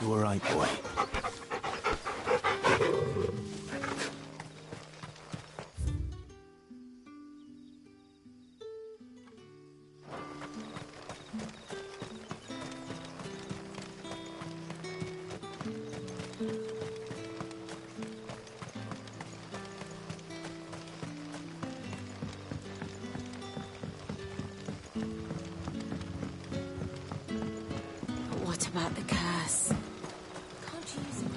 All right, boy. What about the curse? Can't you use it?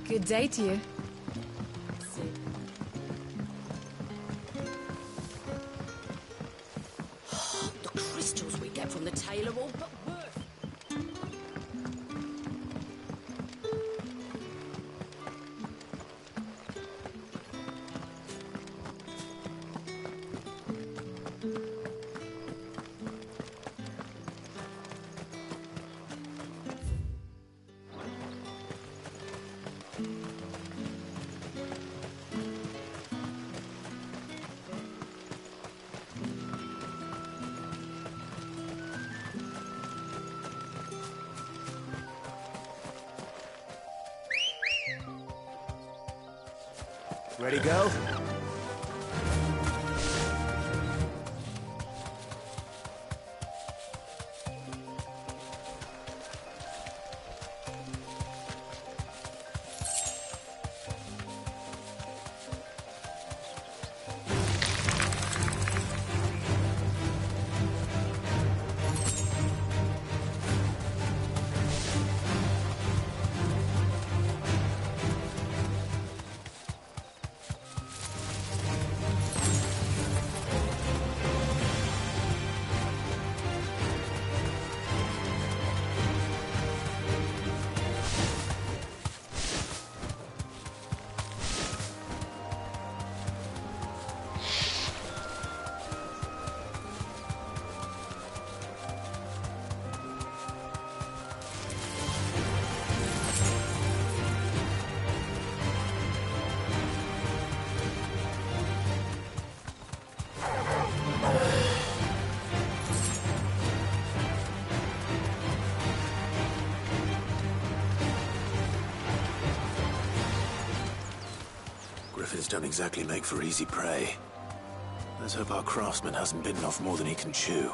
Good day to you. The crystals we get from the tail are all but worth. Ready, go? Griffins don't exactly make for easy prey. Let's hope our craftsman hasn't bitten off more than he can chew.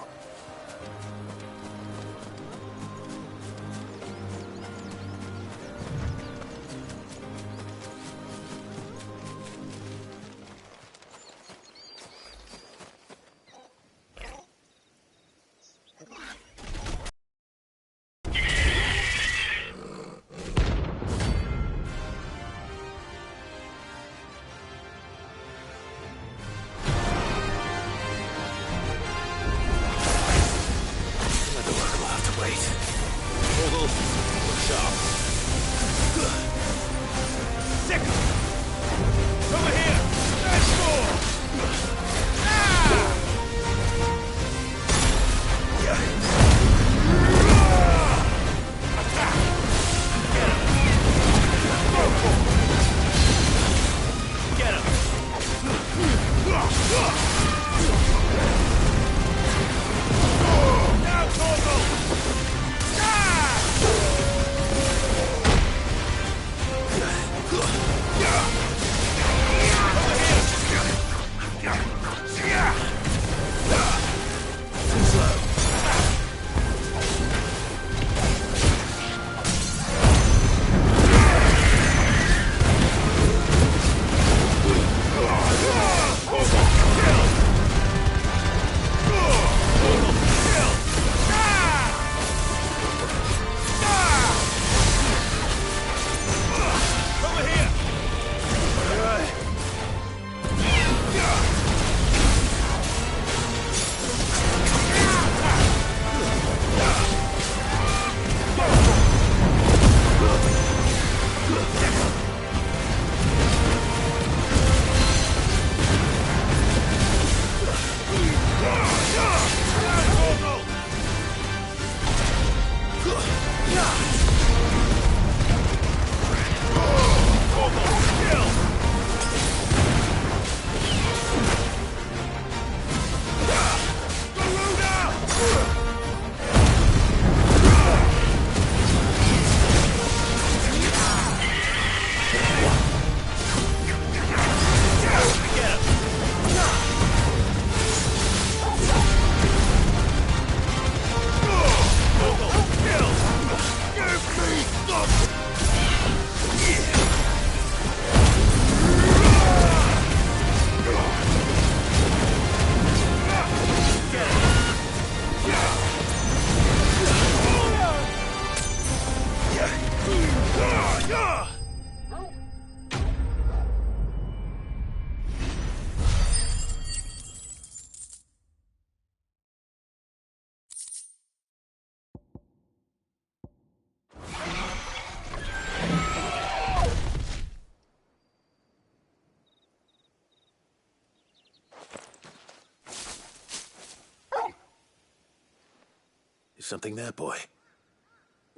Something there, boy?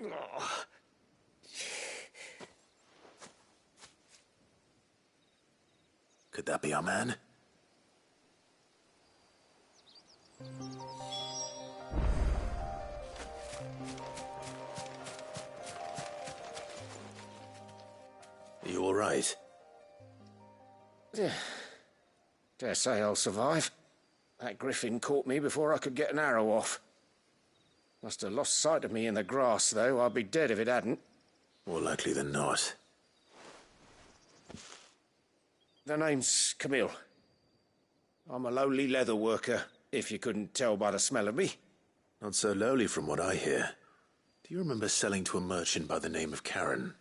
Oh. Could that be our man? Are you all right? Dare say I'll survive. That griffin caught me before I could get an arrow off. Must have lost sight of me in the grass, though. I'd be dead if it hadn't. More likely than not. The name's Camille. I'm a lowly leather worker, if you couldn't tell by the smell of me. Not so lowly from what I hear. Do you remember selling to a merchant by the name of Karen?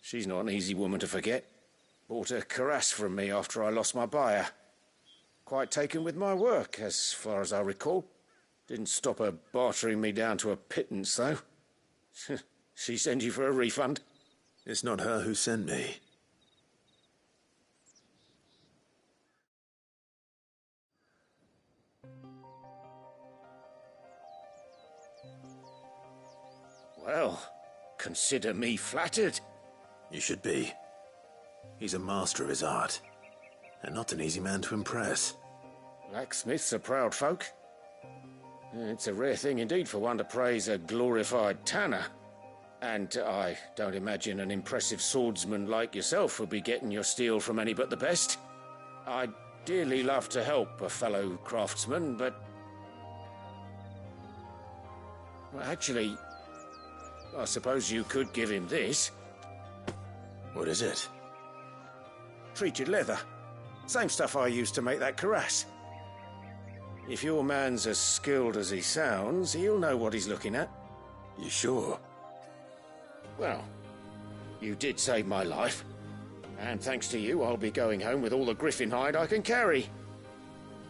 She's not an easy woman to forget. Bought a cuirass from me after I lost my buyer. Quite taken with my work, as far as I recall. Didn't stop her bartering me down to a pittance, though. She sent you for a refund? It's not her who sent me. Well, consider me flattered. You should be. He's a master of his art, and not an easy man to impress. Blacksmiths are proud folk. It's a rare thing indeed for one to praise a glorified tanner. And I don't imagine an impressive swordsman like yourself would be getting your steel from any but the best. I'd dearly love to help a fellow craftsman, but... well, actually, I suppose you could give him this. What is it? Treated leather. Same stuff I used to make that cuirass. If your man's as skilled as he sounds, he'll know what he's looking at. You sure? Well, you did save my life. And thanks to you, I'll be going home with all the griffin hide I can carry.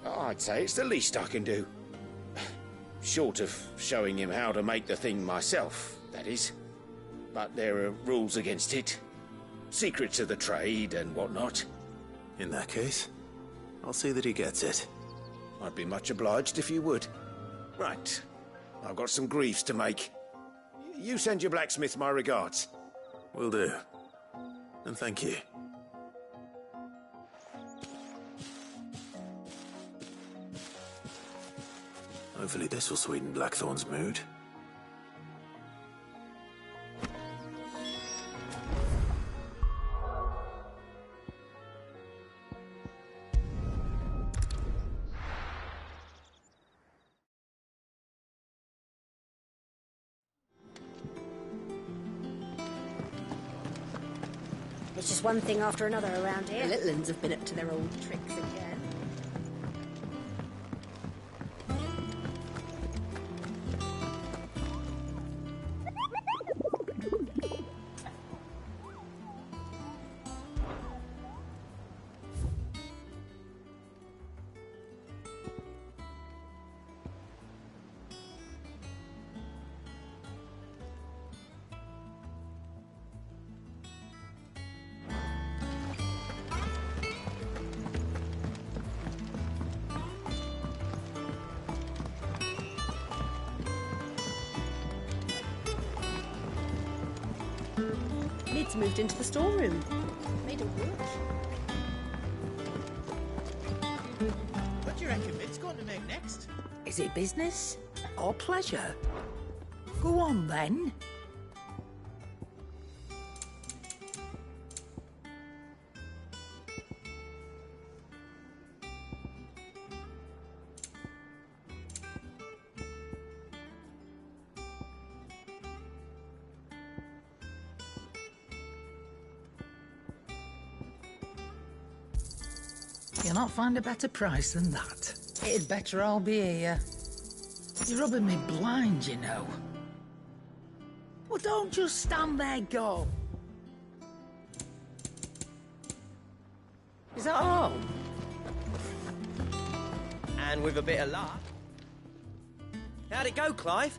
I'd say it's the least I can do. Short of showing him how to make the thing myself, that is. But there are rules against it. Secrets of the trade and whatnot. In that case, I'll see that he gets it. I'd be much obliged if you would. Right. I've got some greaves to make. You send your blacksmith my regards. Will do. And thank you. Hopefully this will sweeten Blackthorn's mood. It's just one thing after another around here. The little uns have been up to their old tricks again. Mid's moved into the storeroom. Made it work. What do you reckon Mid's going to make next? Is it business or pleasure? Go on then. You'll not find a better price than that. It'd better all be here. You're rubbing me blind, you know. Well, don't just stand there, go. Is that all? And with a bit of luck. How'd it go, Clive?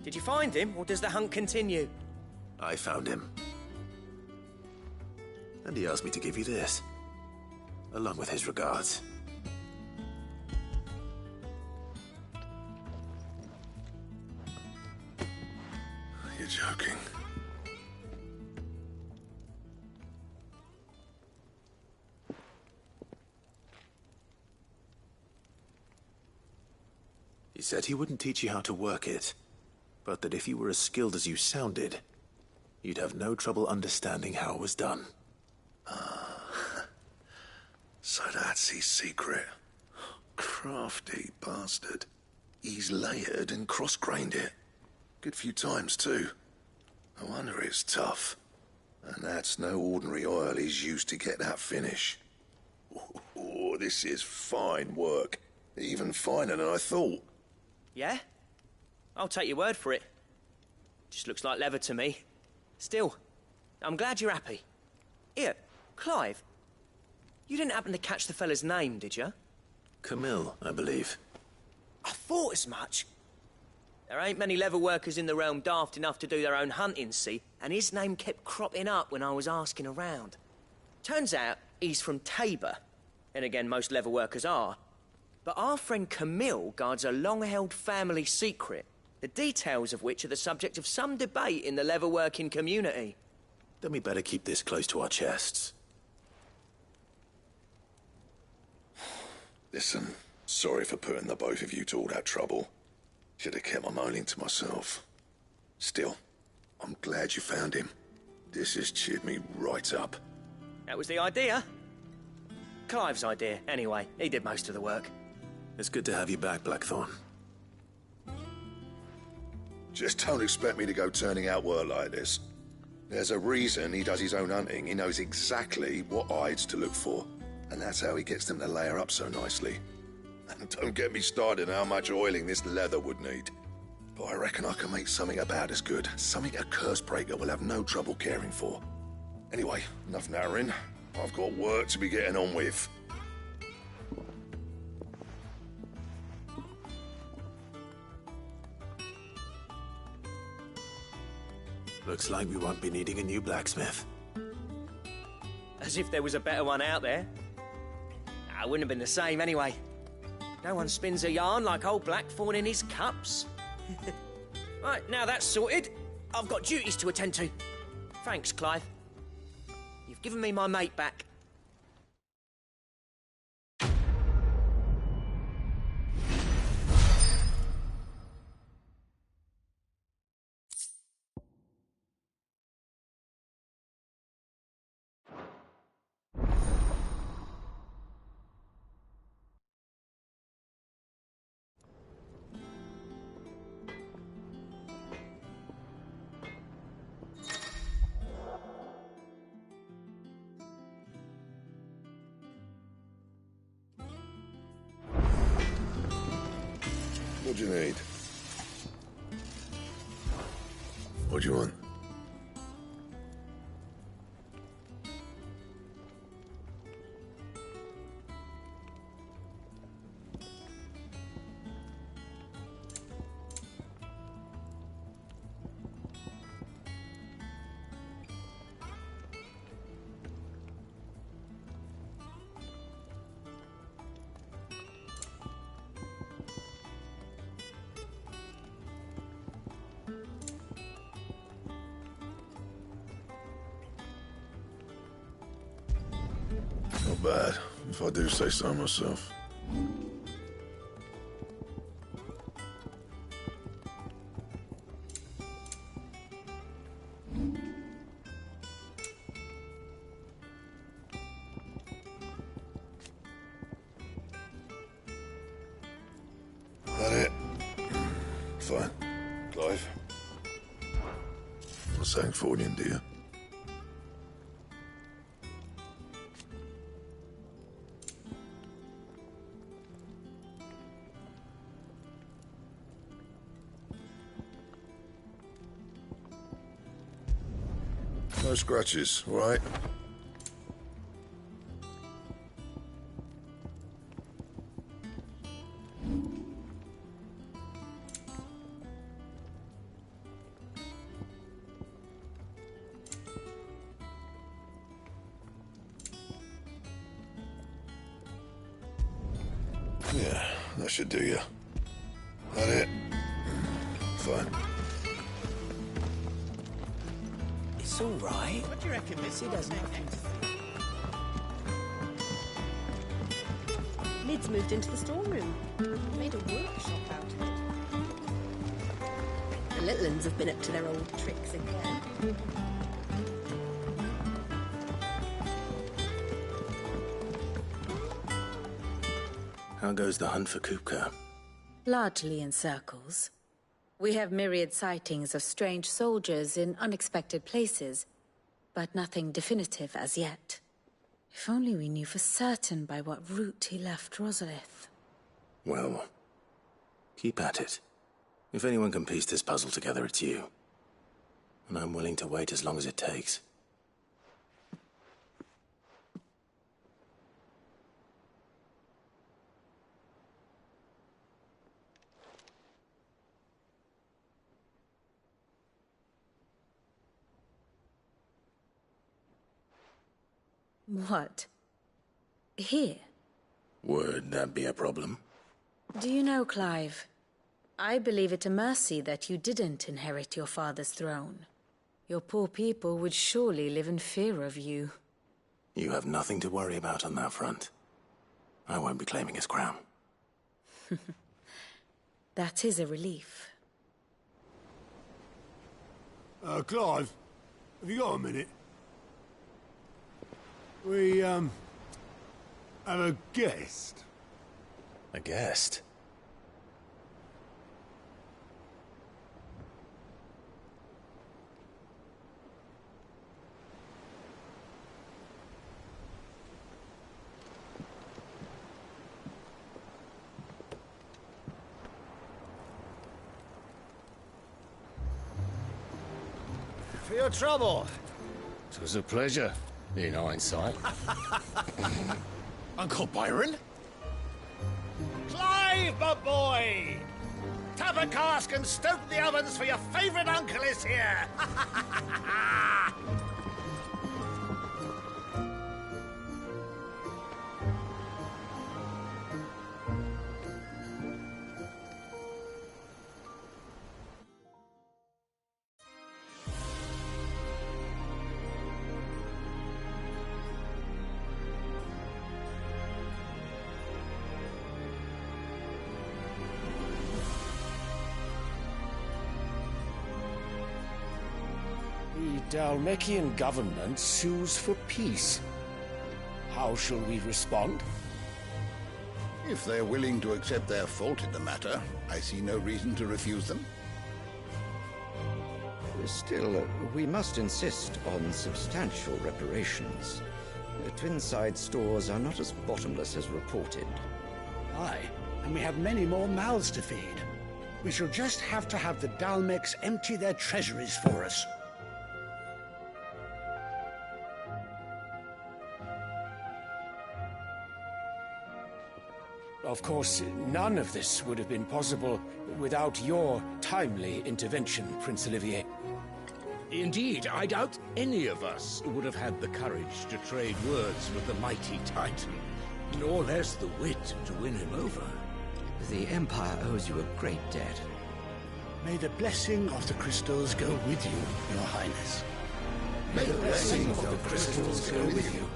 Did you find him, or does the hunt continue? I found him. And he asked me to give you this, along with his regards. He said he wouldn't teach you how to work it, but that if you were as skilled as you sounded, you'd have no trouble understanding how it was done. So that's his secret. Crafty bastard. He's layered and cross-grained it. Good few times, too. No wonder it's tough. And that's no ordinary oil he's used to get that finish. Oh, this is fine work. Even finer than I thought. Yeah? I'll take your word for it. Just looks like leather to me. Still, I'm glad you're happy. Here, Clive. You didn't happen to catch the fella's name, did you? Camille, I believe. I thought as much. There ain't many leather workers in the realm daft enough to do their own hunting, see? And his name kept cropping up when I was asking around. Turns out he's from Tabor. And again, most leather workers are. But our friend Camille guards a long-held family secret, the details of which are the subject of some debate in the leather-working community. Then we better keep this close to our chests. Listen, sorry for putting the both of you to all that trouble. Should have kept my moaning to myself. Still, I'm glad you found him. This has cheered me right up. That was the idea. Clive's idea, anyway. He did most of the work. It's good to have you back, Blackthorn. Just don't expect me to go turning out work like this. There's a reason he does his own hunting. He knows exactly what hides to look for. And that's how he gets them to layer up so nicely. And don't get me started on how much oiling this leather would need. But I reckon I can make something about as good. Something a Cursebreaker will have no trouble caring for. Anyway, enough narrowing. I've got work to be getting on with. Looks like we won't be needing a new blacksmith. As if there was a better one out there. I wouldn't have been the same anyway. No one spins a yarn like old Blackthorn in his cups. Right, now that's sorted, I've got duties to attend to. Thanks, Clive. You've given me my mate back. What do you need? What do you want? Not bad, if I do say so myself. That it? Fine. Clive? Not saying Fordian, do you? No scratches, all right? Yeah, that should do you. That it? Fine. It's all right. What do you reckon, Missy? Doesn't have to. Lid's moved into the storeroom. Made a workshop out of it. The little uns have been up to their old tricks again. How goes the hunt for Kupka? Largely in circles. We have myriad sightings of strange soldiers in unexpected places, but nothing definitive as yet. If only we knew for certain by what route he left Rosalith. Well, keep at it. If anyone can piece this puzzle together, it's you. And I'm willing to wait as long as it takes. What? Here? Would that be a problem? Do you know, Clive? I believe it a mercy that you didn't inherit your father's throne. Your poor people would surely live in fear of you. You have nothing to worry about on that front. I won't be claiming his crown. That is a relief. Clive, have you got a minute? We, have a guest. A guest? For your trouble. It was a pleasure, in hindsight. Uncle Byron? Clive, my boy! Tap a cask and stoke the ovens, for your favourite uncle is here! The Dhalmekian government sues for peace. How shall we respond? If they're willing to accept their fault in the matter, I see no reason to refuse them. Still, we must insist on substantial reparations. The Twinside stores are not as bottomless as reported. Aye, and we have many more mouths to feed. We shall just have to have the Dalmex empty their treasuries for us. Of course, none of this would have been possible without your timely intervention, Prince Olivier. Indeed, I doubt any of us would have had the courage to trade words with the mighty Titan, nor less the wit to win him over. The Empire owes you a great debt. May the blessing of the crystals go with you, Your Highness. May the blessing of the crystals go with you.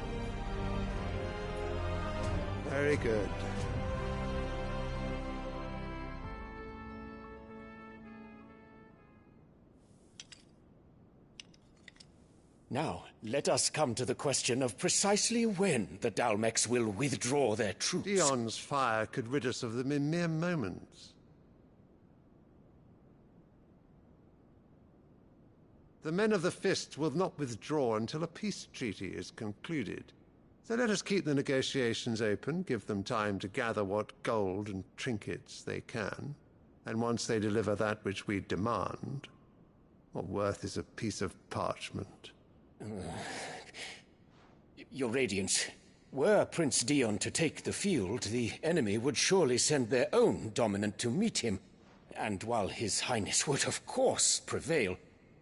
Very good. Now, let us come to the question of precisely when the Dalmex will withdraw their troops. Dion's fire could rid us of them in mere moments. The men of the Fist will not withdraw until a peace treaty is concluded. So let us keep the negotiations open, give them time to gather what gold and trinkets they can, and once they deliver that which we demand, what worth is a piece of parchment? Your Radiance, were Prince Dion to take the field, the enemy would surely send their own dominant to meet him. And while His Highness would of course prevail,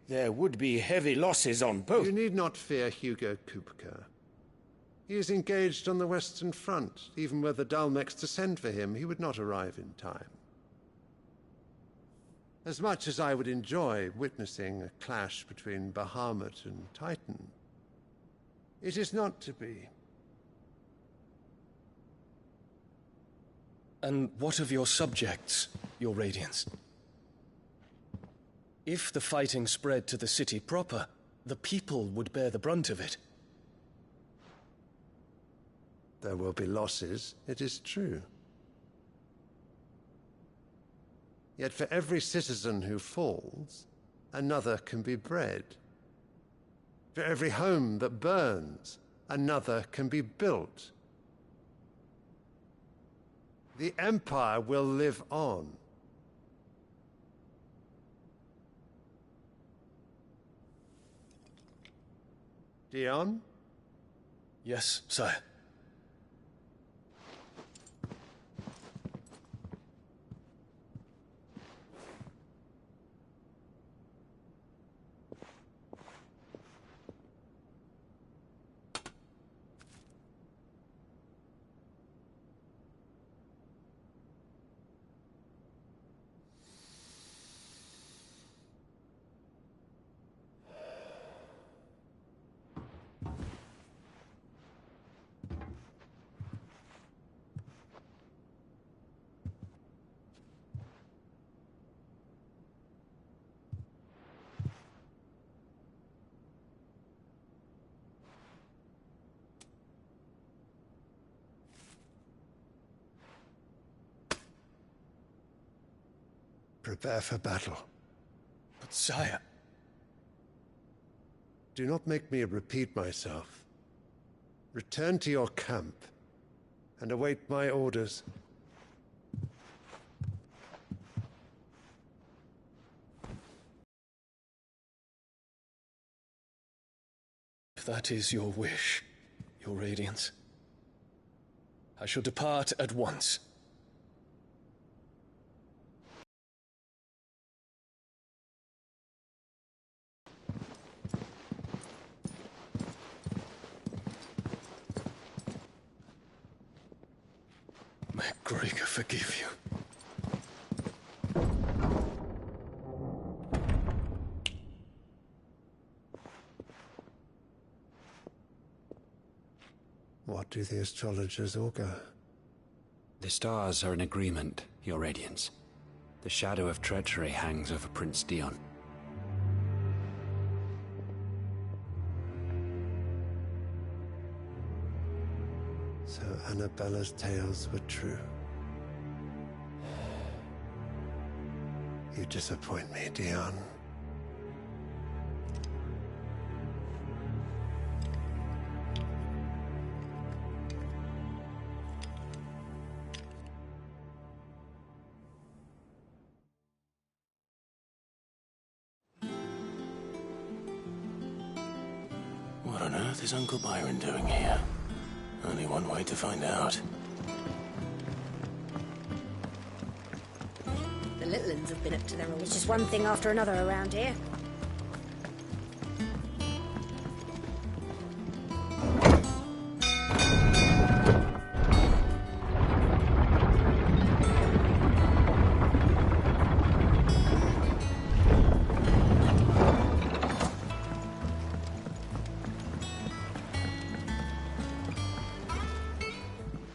there would be heavy losses on both. You need not fear Hugo Kupka. He is engaged on the Western Front. Even were the Dalmex to send for him, he would not arrive in time. As much as I would enjoy witnessing a clash between Bahamut and Titan, it is not to be. And what of your subjects, Your Radiance? If the fighting spread to the city proper, the people would bear the brunt of it. There will be losses, it is true. Yet for every citizen who falls, another can be bred. For every home that burns, another can be built. The Empire will live on. Dion? Yes, sire. Prepare for battle. But sire... Do not make me repeat myself. Return to your camp and await my orders. If that is your wish, Your Radiance, I shall depart at once. May Gregor forgive you. What do the astrologers augur? The stars are in agreement, Your Radiance. The shadow of treachery hangs over Prince Dion. So Annabella's tales were true. You disappoint me, Dion. What on earth is Uncle Byron doing here? Only one way to find out. The little uns have been up to their old... It's just one thing after another around here.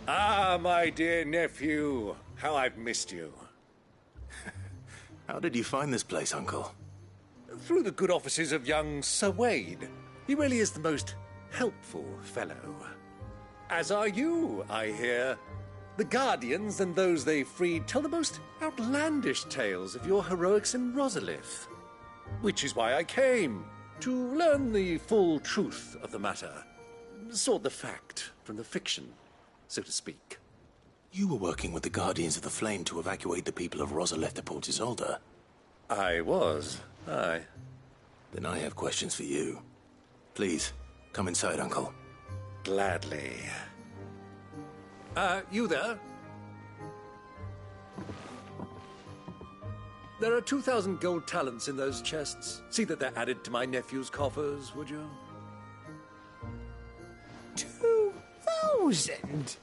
Ah, my dear nephew. How I've missed you. How did you find this place, Uncle? Through the good offices of young Sir Wade. He really is the most helpful fellow. As are you, I hear. The Guardians and those they freed tell the most outlandish tales of your heroics in Rosalith. Which is why I came, to learn the full truth of the matter. Sort the fact from the fiction, so to speak. You were working with the Guardians of the Flame to evacuate the people of Rosalith to Port Isolde. I was, aye. Then I have questions for you. Please, come inside, Uncle. Gladly. You there? There are 2,000 gold talents in those chests. See that they're added to my nephew's coffers, would you? 2,000?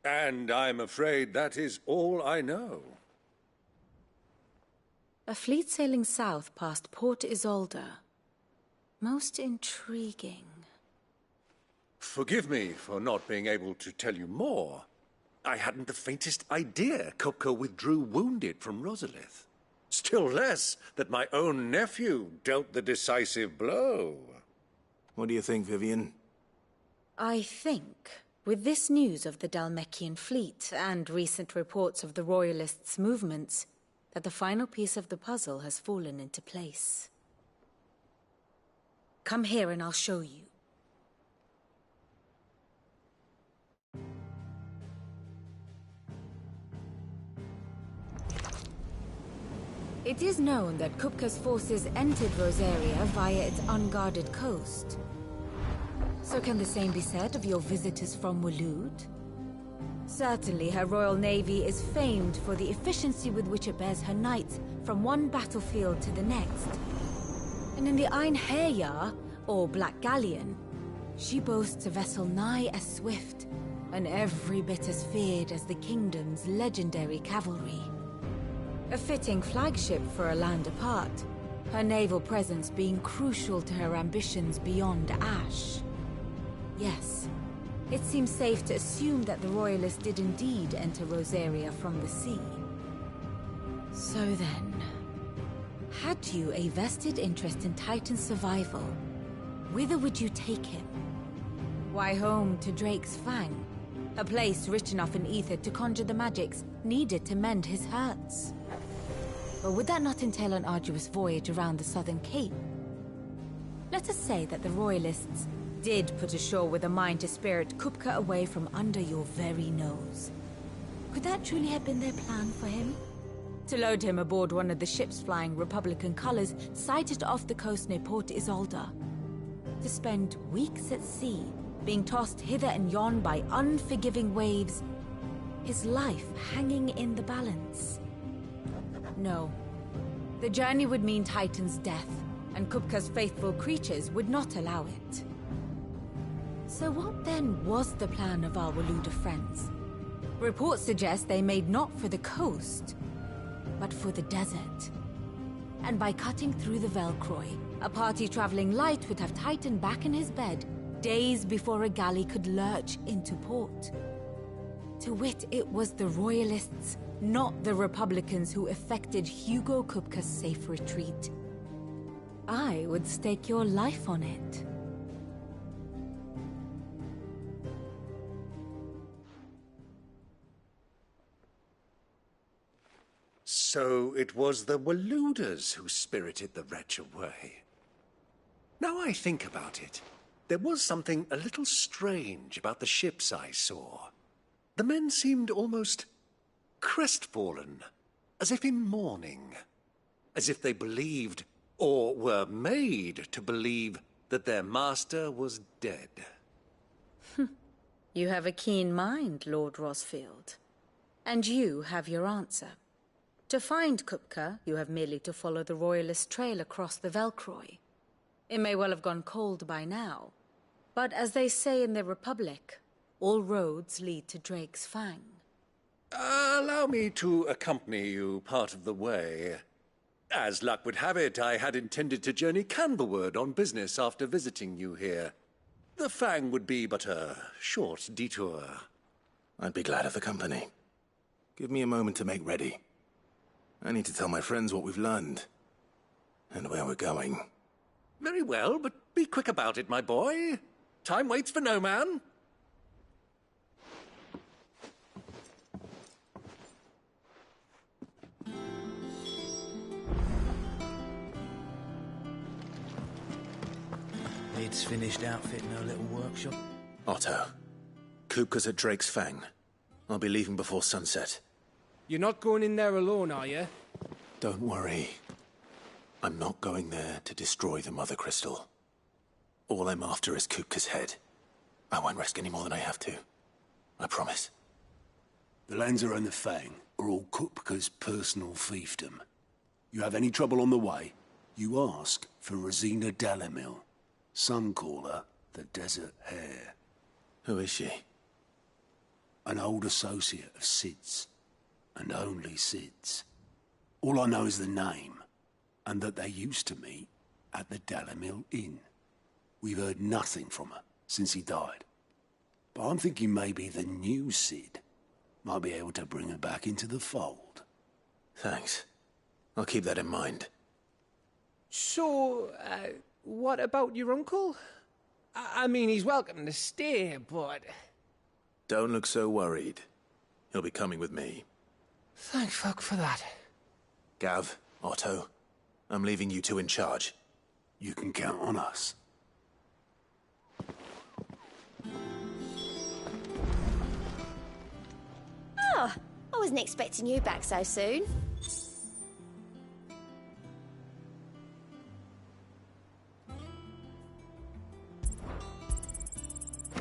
And I'm afraid that is all I know. A fleet sailing south past Port Isolde. Most intriguing. Forgive me for not being able to tell you more. I hadn't the faintest idea Kupka withdrew wounded from Rosalith. Still less that my own nephew dealt the decisive blow. What do you think, Vivian? I think, with this news of the Dhalmekian fleet and recent reports of the Royalists' movements, that the final piece of the puzzle has fallen into place. Come here and I'll show you. It is known that Kupka's forces entered Rosaria via its unguarded coast. So can the same be said of your visitors from Waloed? Certainly her Royal Navy is famed for the efficiency with which it bears her knights from one battlefield to the next. And in the Einherjar, or Black Galleon, she boasts a vessel nigh as swift, and every bit as feared as the kingdom's legendary cavalry. A fitting flagship for a land apart, her naval presence being crucial to her ambitions beyond Ash. Yes, it seems safe to assume that the Royalists did indeed enter Rosaria from the sea. So then, had you a vested interest in Titan's survival, whither would you take him? Why, home to Drake's Fang, a place rich enough in ether to conjure the magics needed to mend his hurts. But would that not entail an arduous voyage around the southern cape? Let us say that the Royalists did put ashore with a mind to spirit Kupka away from under your very nose. Could that truly have been their plan for him? To load him aboard one of the ships flying Republican colors sighted off the coast near Port Isolde? To spend weeks at sea, being tossed hither and yon by unforgiving waves, his life hanging in the balance? No. The journey would mean Titan's death, and Kupka's faithful creatures would not allow it. So what then was the plan of our Waloed friends? Reports suggest they made not for the coast, but for the desert. And by cutting through the Velcroy, a party traveling light would have Titan back in his bed days before a galley could lurch into port. To wit, it was the Royalists, not the Republicans, who effected Hugo Kupka's safe retreat. I would stake your life on it. So it was the Waloeders who spirited the wretch away. Now I think about it, there was something a little strange about the ships I saw. The men seemed almost crestfallen, as if in mourning, as if they believed, or were made to believe, that their master was dead. You have a keen mind, Lord Rosfield. And you have your answer. To find Kupka, you have merely to follow the Royalist trail across the Velcroy. It may well have gone cold by now, but as they say in the Republic, all roads lead to Drake's Fang. Allow me to accompany you part of the way. As luck would have it, I had intended to journey Canberward on business after visiting you here. The Fang would be but a short detour. I'd be glad of the company. Give me a moment to make ready. I need to tell my friends what we've learned, and where we're going. Very well, but be quick about it, my boy. Time waits for no man. It's finished outfitting her little workshop. Otto, Kupka's at Drake's Fang. I'll be leaving before sunset. You're not going in there alone, are you? Don't worry. I'm not going there to destroy the Mother Crystal. All I'm after is Kupka's head. I won't risk any more than I have to. I promise. The Lanza and the Fang are all Kupka's personal fiefdom. You have any trouble on the way, you ask for Rosina Dalimil. Some call her the Desert Hare. Who is she? An old associate of Sid's, and only Sid's. All I know is the name, and that they used to meet at the Dalimil Inn. We've heard nothing from her since he died. But I'm thinking maybe the new Cid might be able to bring her back into the fold. Thanks. I'll keep that in mind. So, what about your uncle? I mean, he's welcome to stay, but... Don't look so worried. He'll be coming with me. Thank fuck for that. Gav, Otto, I'm leaving you two in charge. You can count on us. Oh, I wasn't expecting you back so soon.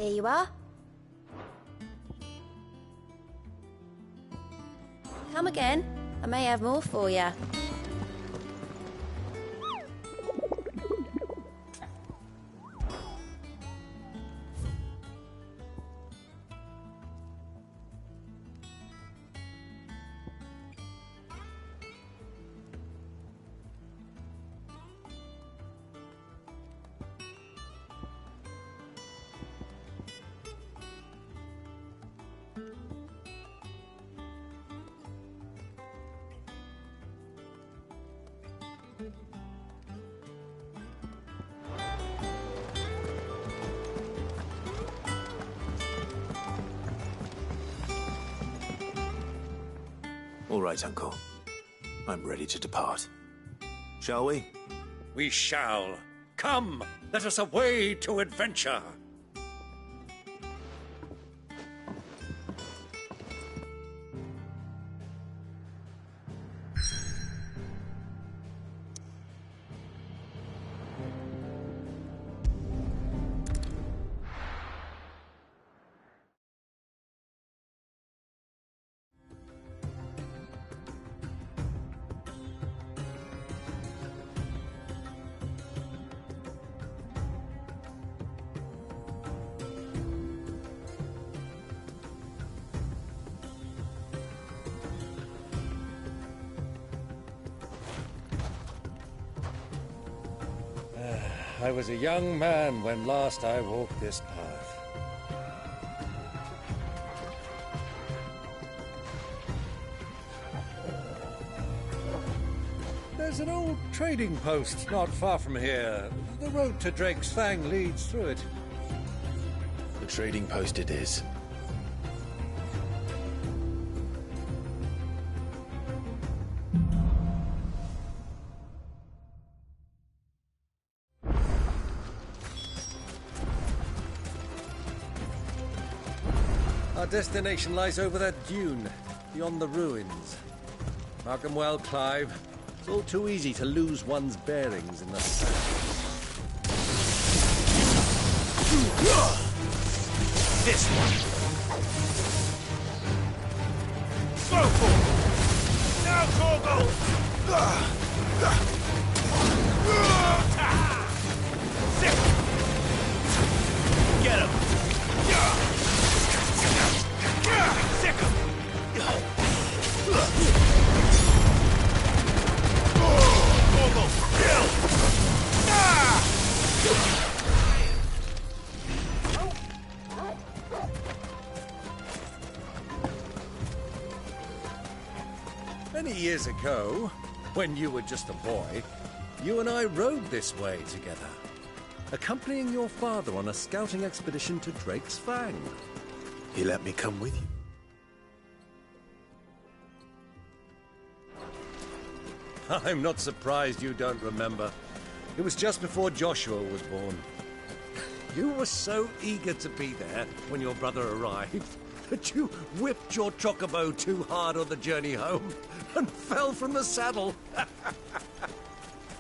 Here you are. Come again. I may have more for you. All right, Uncle. I'm ready to depart. Shall we? We shall. Come, let us away to adventure. I was a young man when last I walked this path. There's an old trading post not far from here. The road to Drake's Fang leads through it. The trading post it is. Our destination lies over that dune, beyond the ruins. Mark 'em well, Clive. It's all too easy to lose one's bearings in the sand. This one. Go for it. Now, Gorgo. Sick. Get him. Sick him. Gorgo. Kill. Many years ago, when you were just a boy, you and I rode this way together, accompanying your father on a scouting expedition to Drake's Fang. He let me come with you. I'm not surprised you don't remember. It was just before Joshua was born. You were so eager to be there when your brother arrived that you whipped your chocobo too hard on the journey home and fell from the saddle.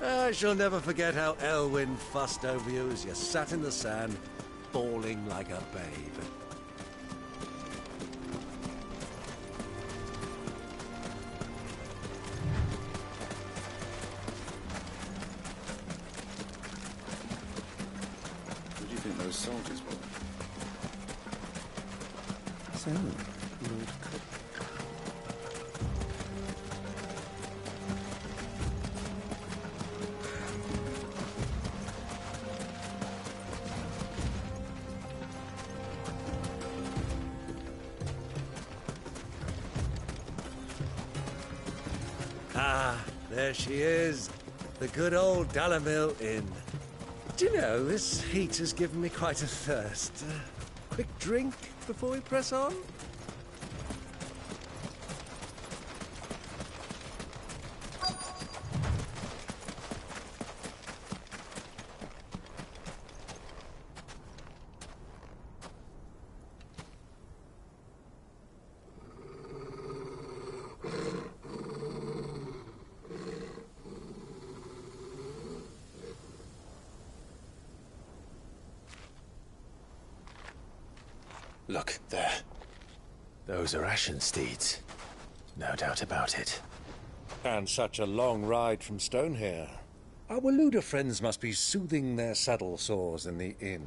I shall never forget how Elwyn fussed over you as you sat in the sand, bawling like a babe. Who do you think those soldiers were? So, Lord Cook. There she is. The good old Dalamil Inn. Do you know, this heat has given me quite a thirst. Quick drink before we press on? Look, there. Those are Ashen steeds. No doubt about it. And such a long ride from Stonehair. Our Waluda friends must be soothing their saddle sores in the inn.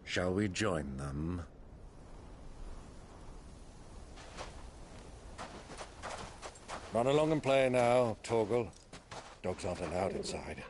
Shall we join them? Run along and play now, Torgal. Dogs aren't allowed inside.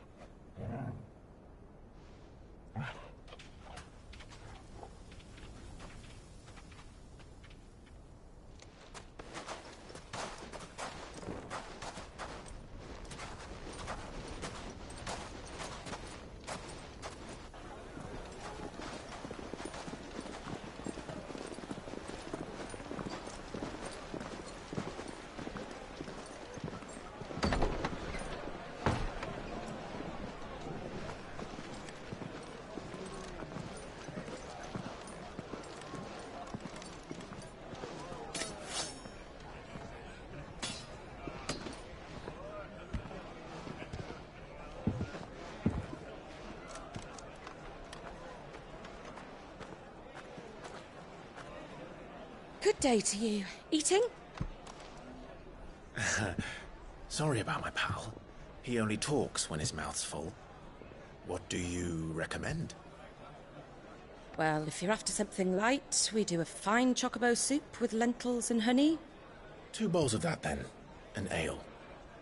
Good day to you. Eating? Sorry about my pal. He only talks when his mouth's full. What do you recommend? Well, if you're after something light, we do a fine chocobo soup with lentils and honey. 2 bowls of that, then. An ale.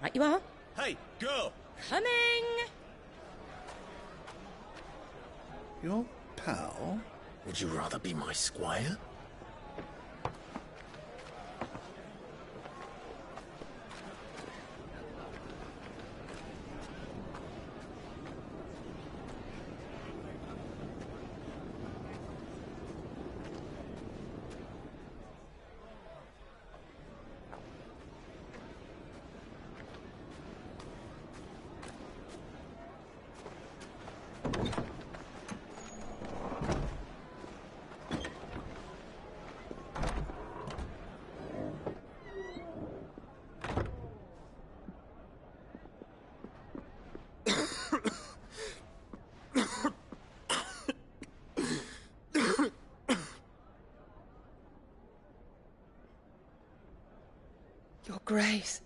Right you are. Hey, girl! Coming! Your pal? Would you rather be my squire? Your Grace,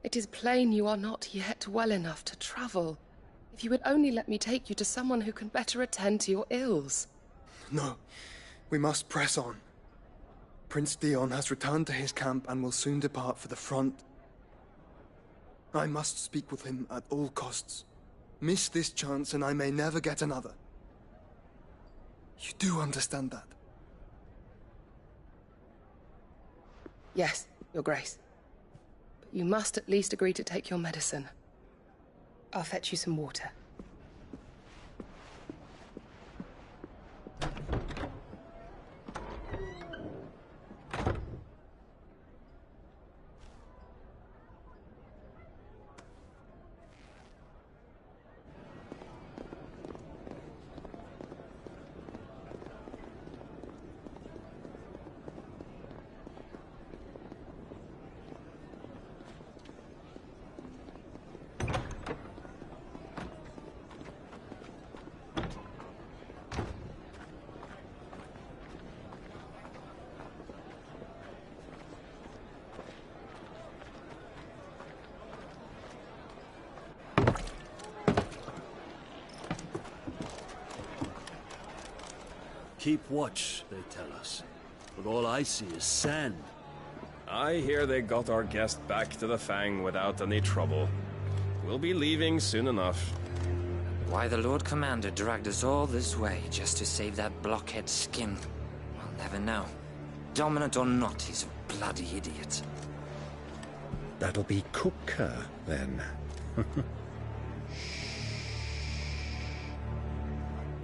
it is plain you are not yet well enough to travel. If you would only let me take you to someone who can better attend to your ills. No, we must press on. Prince Dion has returned to his camp and will soon depart for the front. I must speak with him at all costs. Miss this chance and I may never get another. You do understand that? Yes, Your Grace. But you must at least agree to take your medicine. I'll fetch you some water. Keep watch, they tell us. But all I see is sand. I hear they got our guest back to the Fang without any trouble. We'll be leaving soon enough. Why the Lord Commander dragged us all this way just to save that blockhead's skin, I'll never know. Dominant or not, he's a bloody idiot. That'll be Cooker, then. Well,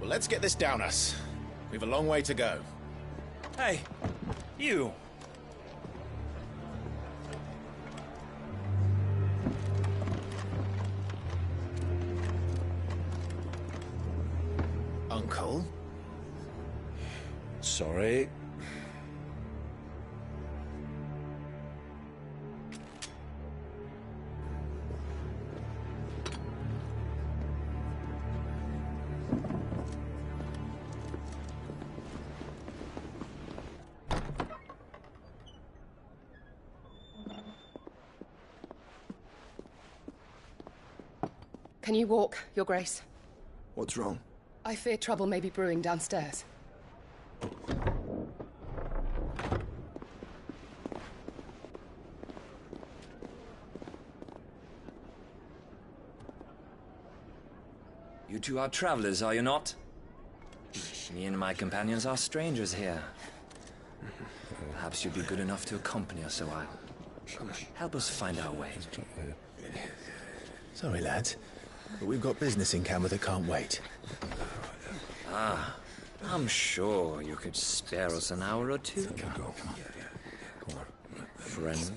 let's get this down us. We've a long way to go. Hey, you! Uncle? Sorry. Can you walk, Your Grace? What's wrong? I fear trouble may be brewing downstairs. You two are travelers, are you not? Me and my companions are strangers here. Perhaps you'd be good enough to accompany us a while. Help us find our way. Sorry, lads, but we've got business in Camber that can't wait. Ah, I'm sure you could spare us an hour or two. Friend.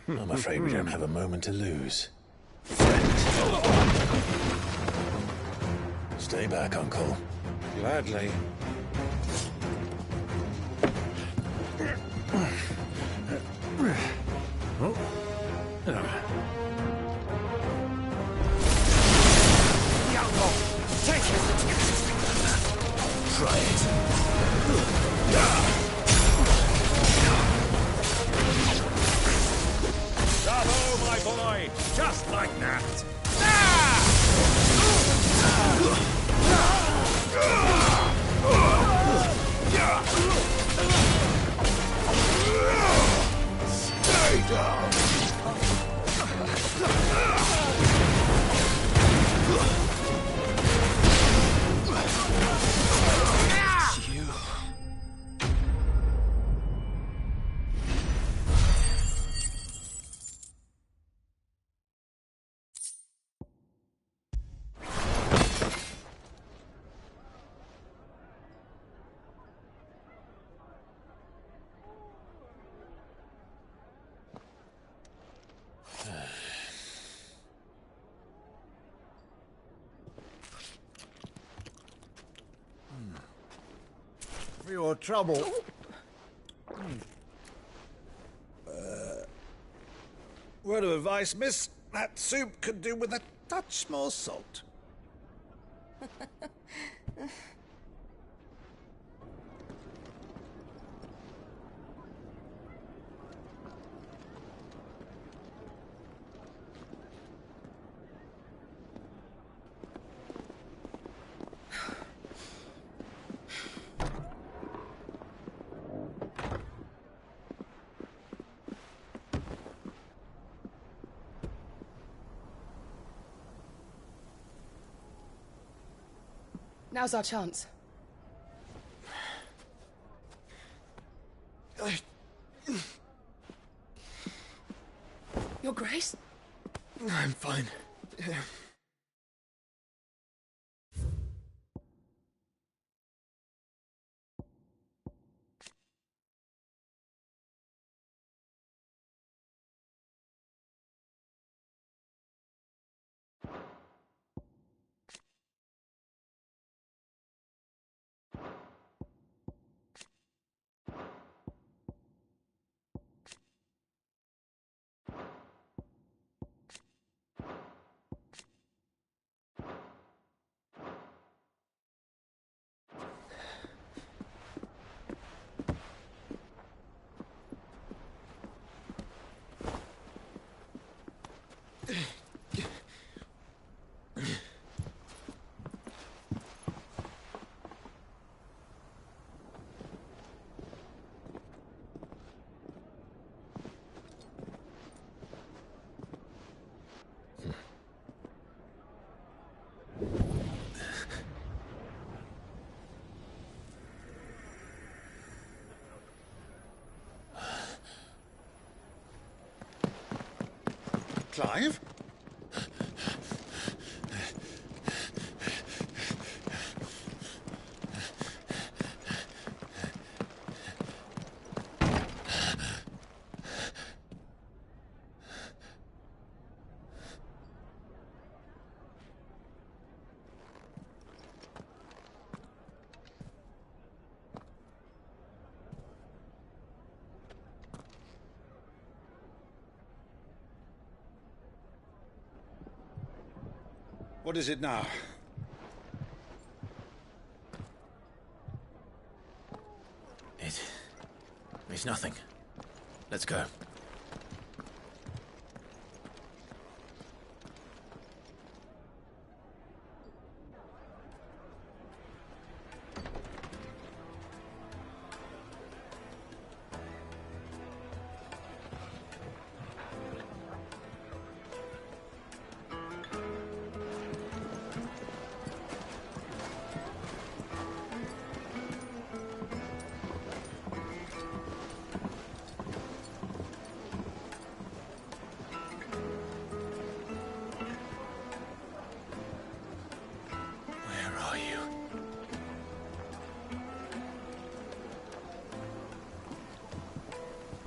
I'm afraid we don't have a moment to lose. Stay back, Uncle. Gladly. Take it! Try it. Bravo, my boy! Just like that! Stay down! For your trouble. Word of advice, miss. That soup could do with a touch more salt. Now's our chance. Your Grace? I'm fine. Clive? What is it now? It's nothing. Let's go.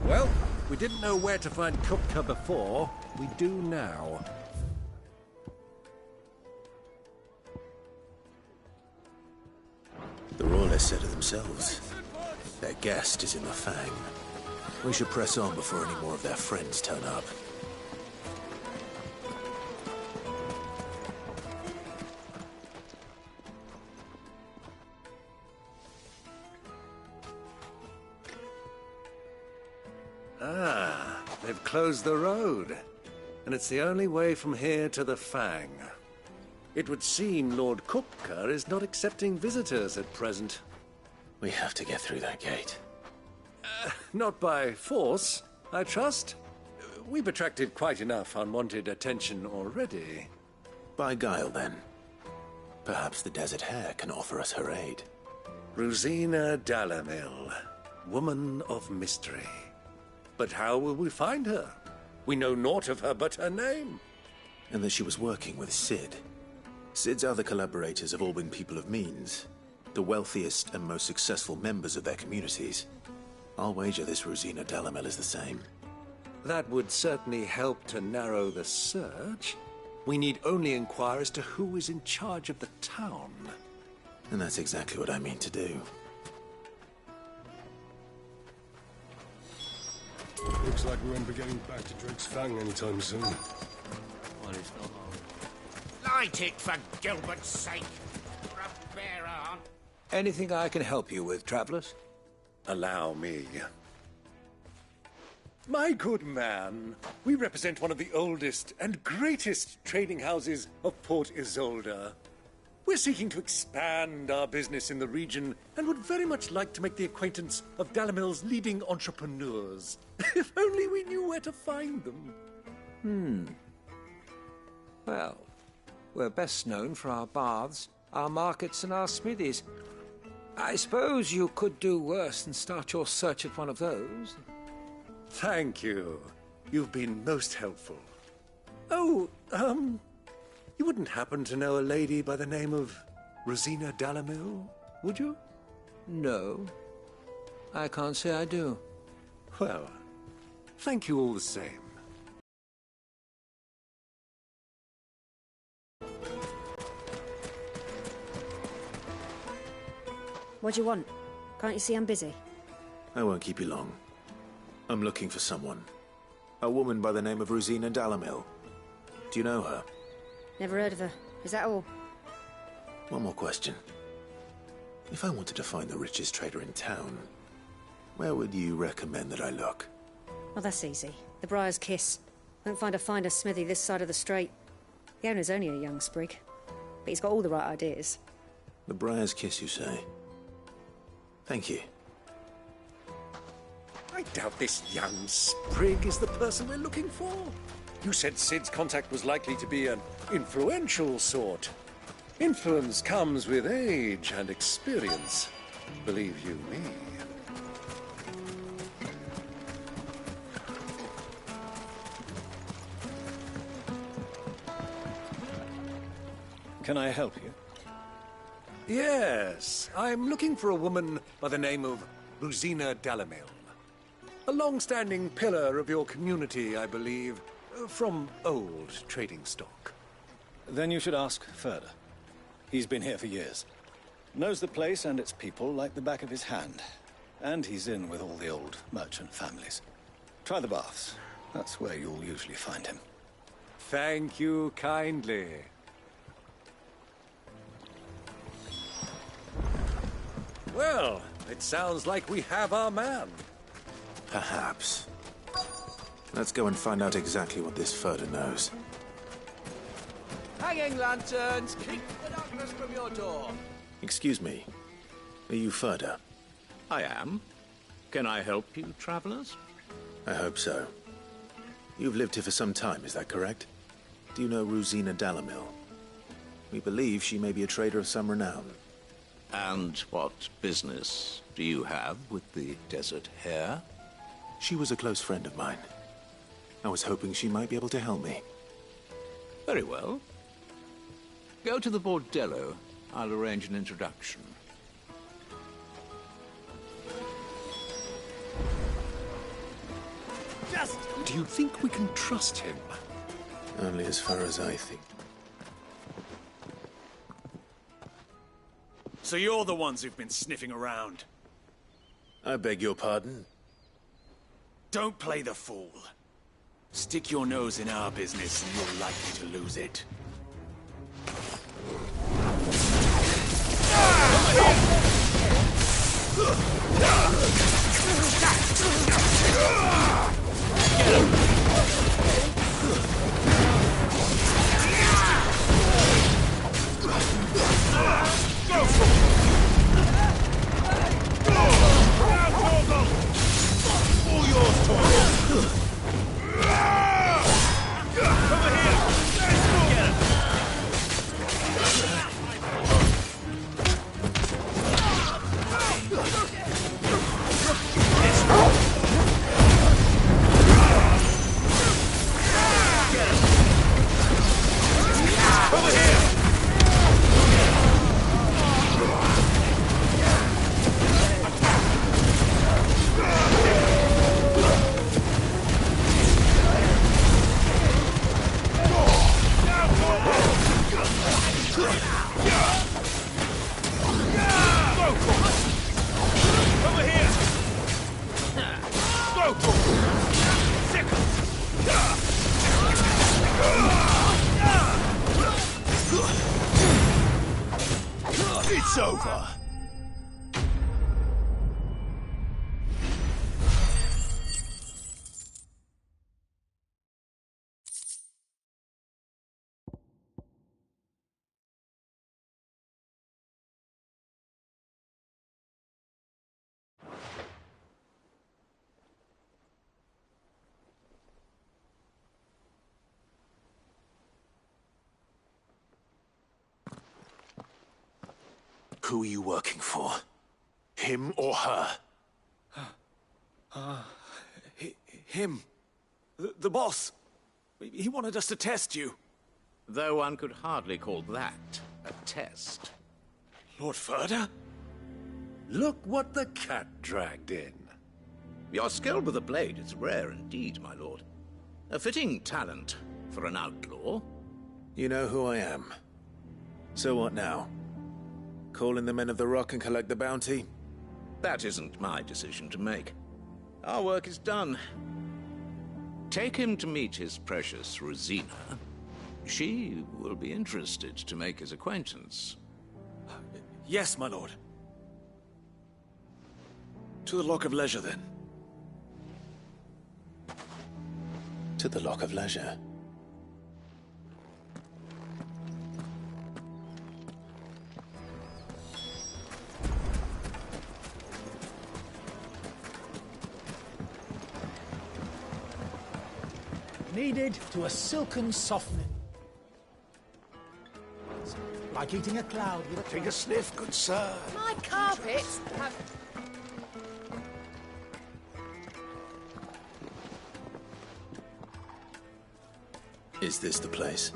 Well, we didn't know where to find Kupka before. We do now. The Royalists said it themselves. Their guest is in the Fang. We should press on before any more of their friends turn up. Ah, they've closed the road. And it's the only way from here to the Fang. It would seem Lord Kupka is not accepting visitors at present. We have to get through that gate. Not by force, I trust. We've attracted quite enough unwanted attention already. By guile, then. Perhaps the Desert Hare can offer us her aid. Rosina Dalamil, woman of mystery. But how will we find her? We know naught of her but her name. And that she was working with Cid. Cid's other collaborators have all been people of means, the wealthiest and most successful members of their communities. I'll wager this Rosina Dalamil is the same. That would certainly help to narrow the search. We need only inquire as to who is in charge of the town. And that's exactly what I mean to do. Looks like we won't be getting back to Drake's Fang anytime soon. Well, it's not long. Light it, for Gilbert's sake. You're a bear aunt. Anything I can help you with, travelers? Allow me. My good man, we represent one of the oldest and greatest trading houses of Port Isolde. We're seeking to expand our business in the region and would very much like to make the acquaintance of Dalamil's leading entrepreneurs. If only we knew where to find them. Well, we're best known for our baths, our markets, and our smithies. I suppose you could do worse than start your search at one of those. Thank you. You've been most helpful. Oh, you wouldn't happen to know a lady by the name of Rosina Dalamil, would you? No. I can't say I do. Well, thank you all the same. What do you want? Can't you see I'm busy? I won't keep you long. I'm looking for someone. A woman by the name of Rosina Dalamil. Do you know her? Never heard of her. Is that all? One more question. If I wanted to find the richest trader in town, where would you recommend that I look? Well, that's easy. The Briar's Kiss. Won't find a finer smithy this side of the strait. The owner's only a young sprig, but he's got all the right ideas. The Briar's Kiss, you say? Thank you. I doubt this young sprig is the person we're looking for. You said Cid's contact was likely to be an influential sort. Influence comes with age and experience, believe you me. Can I help you? Yes, I'm looking for a woman by the name of Rosina Dalamil. A long-standing pillar of your community, I believe, from old trading stock. Then you should ask Furder. He's been here for years. Knows the place and its people like the back of his hand. And he's in with all the old merchant families. Try the baths. That's where you'll usually find him. Thank you kindly. Well, it sounds like we have our man. Perhaps. Let's go and find out exactly what this Furder knows. Hanging lanterns, keep the darkness from your door. Excuse me. Are you Furder? I am. Can I help you, travelers? I hope so. You've lived here for some time, is that correct? Do you know Rosina Dalamil? We believe she may be a trader of some renown. And what business do you have with the Desert Hare? She was a close friend of mine. I was hoping she might be able to help me. Very well. Go to the Bordello. I'll arrange an introduction. Do you think we can trust him? Only as far as I think. So you're the ones who've been sniffing around. I beg your pardon? Don't play the fool. Stick your nose in our business and you're likely to lose it. All yours, Torvald! Over here! Get him! Over here! It's over. Who are you working for? Him or her? Him. The boss. He wanted us to test you. Though one could hardly call that a test. Lord Furder? Look what the cat dragged in. Your skill with the blade is rare indeed, my lord. A fitting talent for an outlaw. You know who I am. So what now? Call in the Men of the Rock and collect the bounty? That isn't my decision to make. Our work is done. Take him to meet his precious Rosina. She will be interested to make his acquaintance. Yes, my lord. To the Lock of Leisure, then. To the Lock of Leisure. Needed to a silken softening. Like eating a cloud with a... Take a sniff, good sir. My carpets have... Is this the place?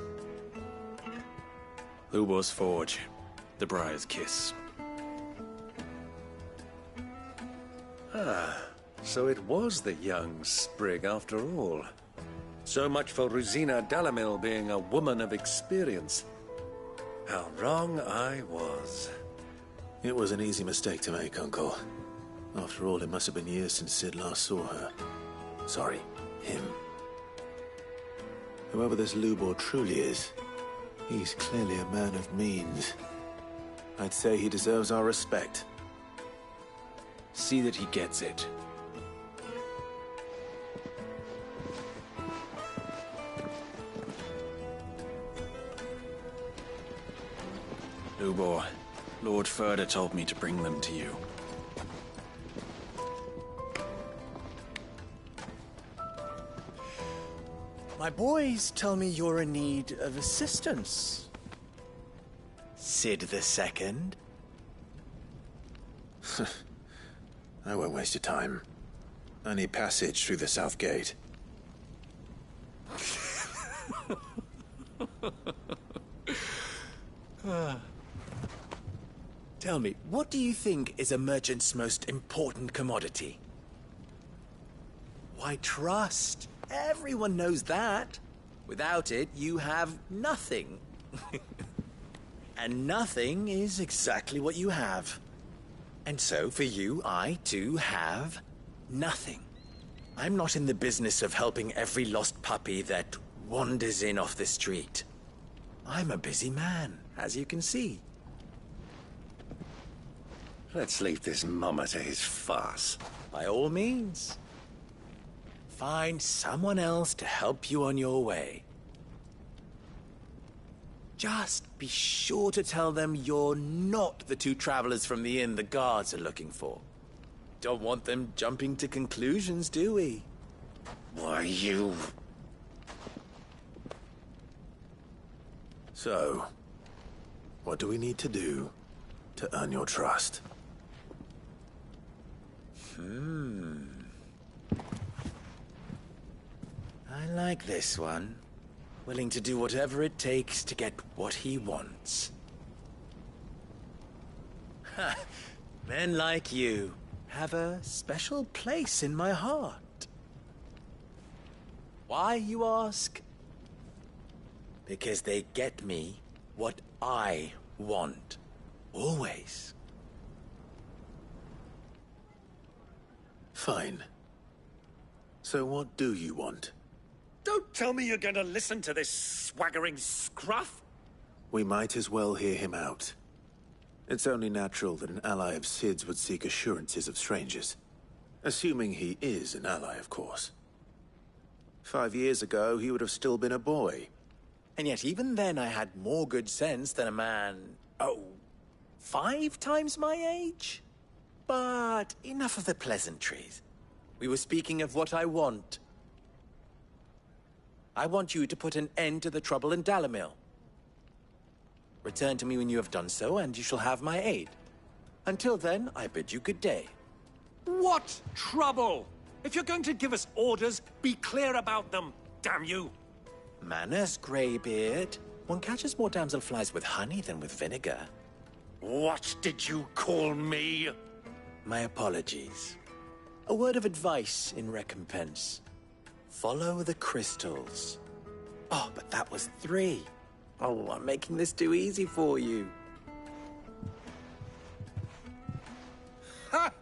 Lubor's Forge. The Briar's Kiss. Ah, so it was the young sprig after all. So much for Rosina Dalamil being a woman of experience. How wrong I was. It was an easy mistake to make, Uncle. After all, it must have been years since Sid last saw her. Sorry, him. Whoever this Lubor truly is, he's clearly a man of means. I'd say he deserves our respect. See that he gets it. Lubor, Lord Furder told me to bring them to you. My boys tell me you're in need of assistance. Sid the Second? I won't waste your time. I need passage through the south gate. Tell me, what do you think is a merchant's most important commodity? Why, trust. Everyone knows that. Without it, you have nothing. And nothing is exactly what you have. And so, for you, I, too, have nothing. I'm not in the business of helping every lost puppy that wanders in off the street. I'm a busy man, as you can see. Let's leave this mummer to his farce. By all means. Find someone else to help you on your way. Just be sure to tell them you're not the two travelers from the inn the guards are looking for. Don't want them jumping to conclusions, do we? Why, you... So, what do we need to do to earn your trust? I like this one. Willing to do whatever it takes to get what he wants. Ha! Men like you have a special place in my heart. Why, you ask? Because they get me what I want. Always. Fine. So what do you want? Don't tell me you're going to listen to this swaggering scruff! We might as well hear him out. It's only natural that an ally of Sid's would seek assurances of strangers. Assuming he is an ally, of course. 5 years ago, he would have still been a boy. And yet even then I had more good sense than a man... 5 times my age? But enough of the pleasantries. We were speaking of what I want. I want you to put an end to the trouble in Dalamil. Return to me when you have done so, and you shall have my aid. Until then, I bid you good day. What trouble? If you're going to give us orders, be clear about them, damn you! Manners, Greybeard. One catches more damselflies with honey than with vinegar. What did you call me? My apologies. A word of advice in recompense. Follow the crystals. Oh, but that was 3. Oh, I'm making this too easy for you. Ha!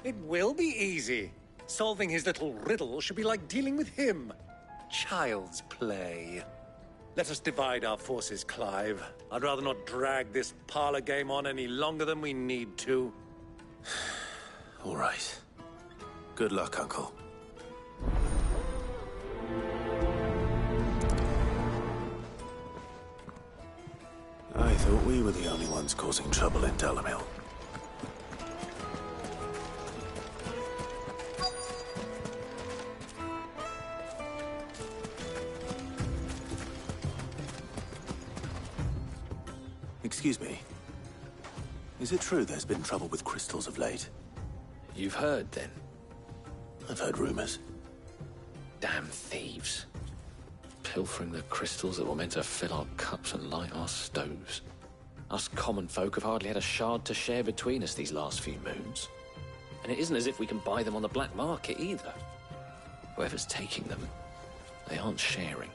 It will be easy. Solving his little riddle should be like dealing with him. Child's play. Let us divide our forces, Clive. I'd rather not drag this parlor game on any longer than we need to. All right. Good luck, Uncle. I thought we were the only ones causing trouble in Dalamil. Excuse me. Is it true there's been trouble with crystals of late? You've heard, then? I've heard rumors. Damn thieves. Pilfering the crystals that were meant to fill our cups and light our stoves. Us common folk have hardly had a shard to share between us these last few moons. And it isn't as if we can buy them on the black market either. Whoever's taking them, they aren't sharing.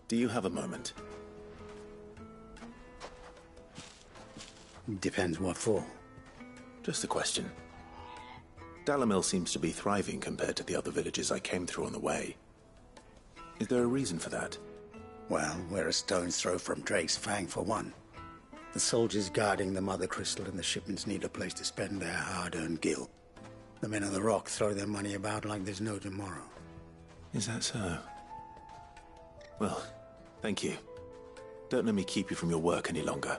Do you have a moment? Depends what for. Just a question. Dalimil seems to be thriving compared to the other villages I came through on the way. Is there a reason for that? Well, we're a stone's throw from Drake's Fang, for one. The soldiers guarding the Mother Crystal and the shipments need a place to spend their hard-earned gil. The men of the Rock throw their money about like there's no tomorrow. Is that so? Well, thank you. Don't let me keep you from your work any longer.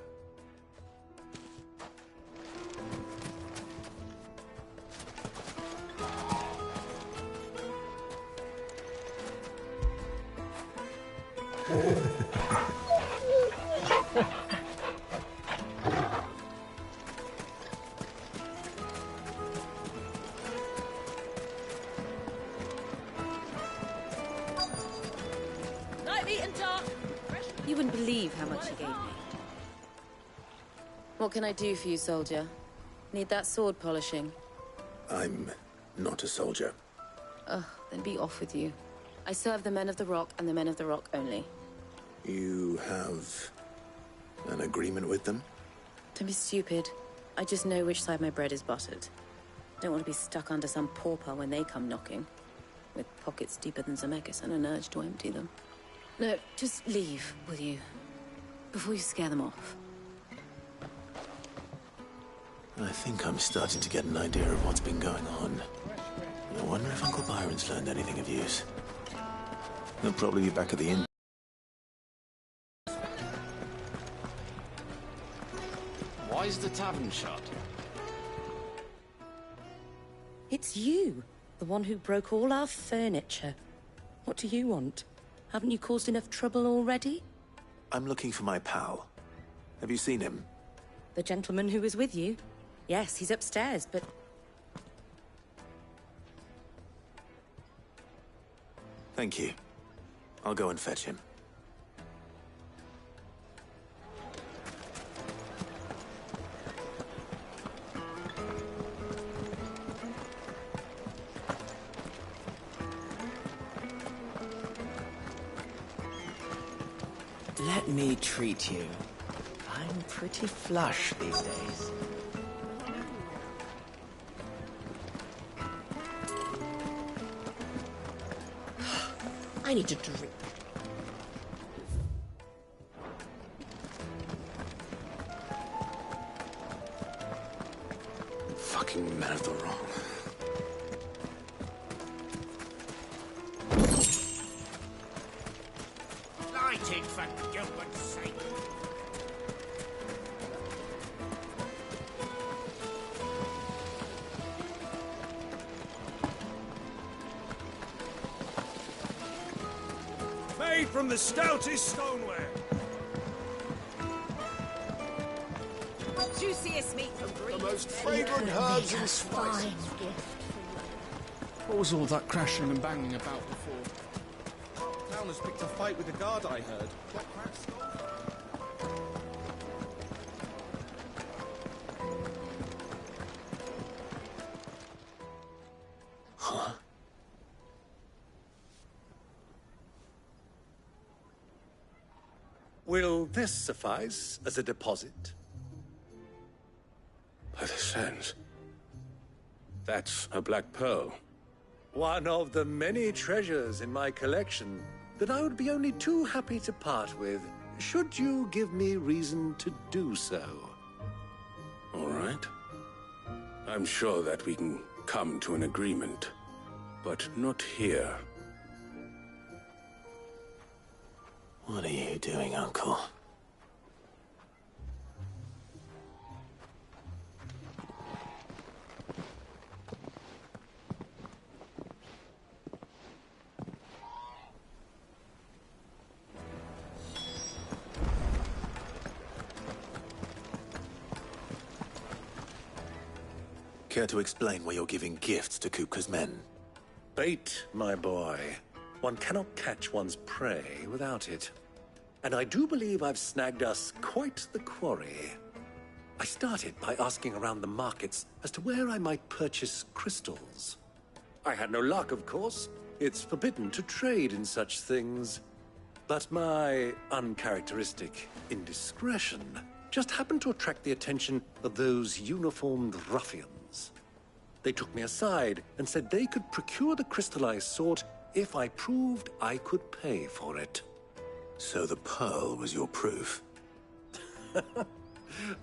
You wouldn't believe how much he gave me. What can I do for you, soldier? Need that sword polishing? I'm not a soldier. Ugh, then be off with you. I serve the men of the Rock and the men of the Rock only. You have an agreement with them? Don't be stupid. I just know which side my bread is buttered. Don't want to be stuck under some pauper when they come knocking. With pockets deeper than Zemeckis and an urge to empty them. No, just leave, will you? Before you scare them off. I think I'm starting to get an idea of what's been going on. I wonder if Uncle Byron's learned anything of use. He'll probably be back at the inn. Why is the tavern shut? It's you, the one who broke all our furniture. What do you want? Haven't you caused enough trouble already? I'm looking for my pal. Have you seen him? The gentleman who was with you? Yes, he's upstairs, but... Thank you. I'll go and fetch him. Let me treat you. I'm pretty flush these days. I need a drink. Fucking men of the Rock. Light it, for Gilbert's sake. Made from the stoutest stoneware. Juiciest meat from Greece. The most fragrant herbs and spices. What was all that crashing and banging about before? Town has picked a fight with the guard, I heard. What crack stop? Huh? Will this suffice as a deposit? By the sands. That's a black pearl. One of the many treasures in my collection that I would be only too happy to part with, should you give me reason to do so. All right. I'm sure that we can come to an agreement, but not here. What are you doing, Uncle? Care to explain why you're giving gifts to Kupka's men? Bait, my boy. One cannot catch one's prey without it. And I do believe I've snagged us quite the quarry. I started by asking around the markets as to where I might purchase crystals. I had no luck, of course. It's forbidden to trade in such things. But my uncharacteristic indiscretion just happened to attract the attention of those uniformed ruffians. They took me aside and said they could procure the crystal I sought if I proved I could pay for it. So the pearl was your proof?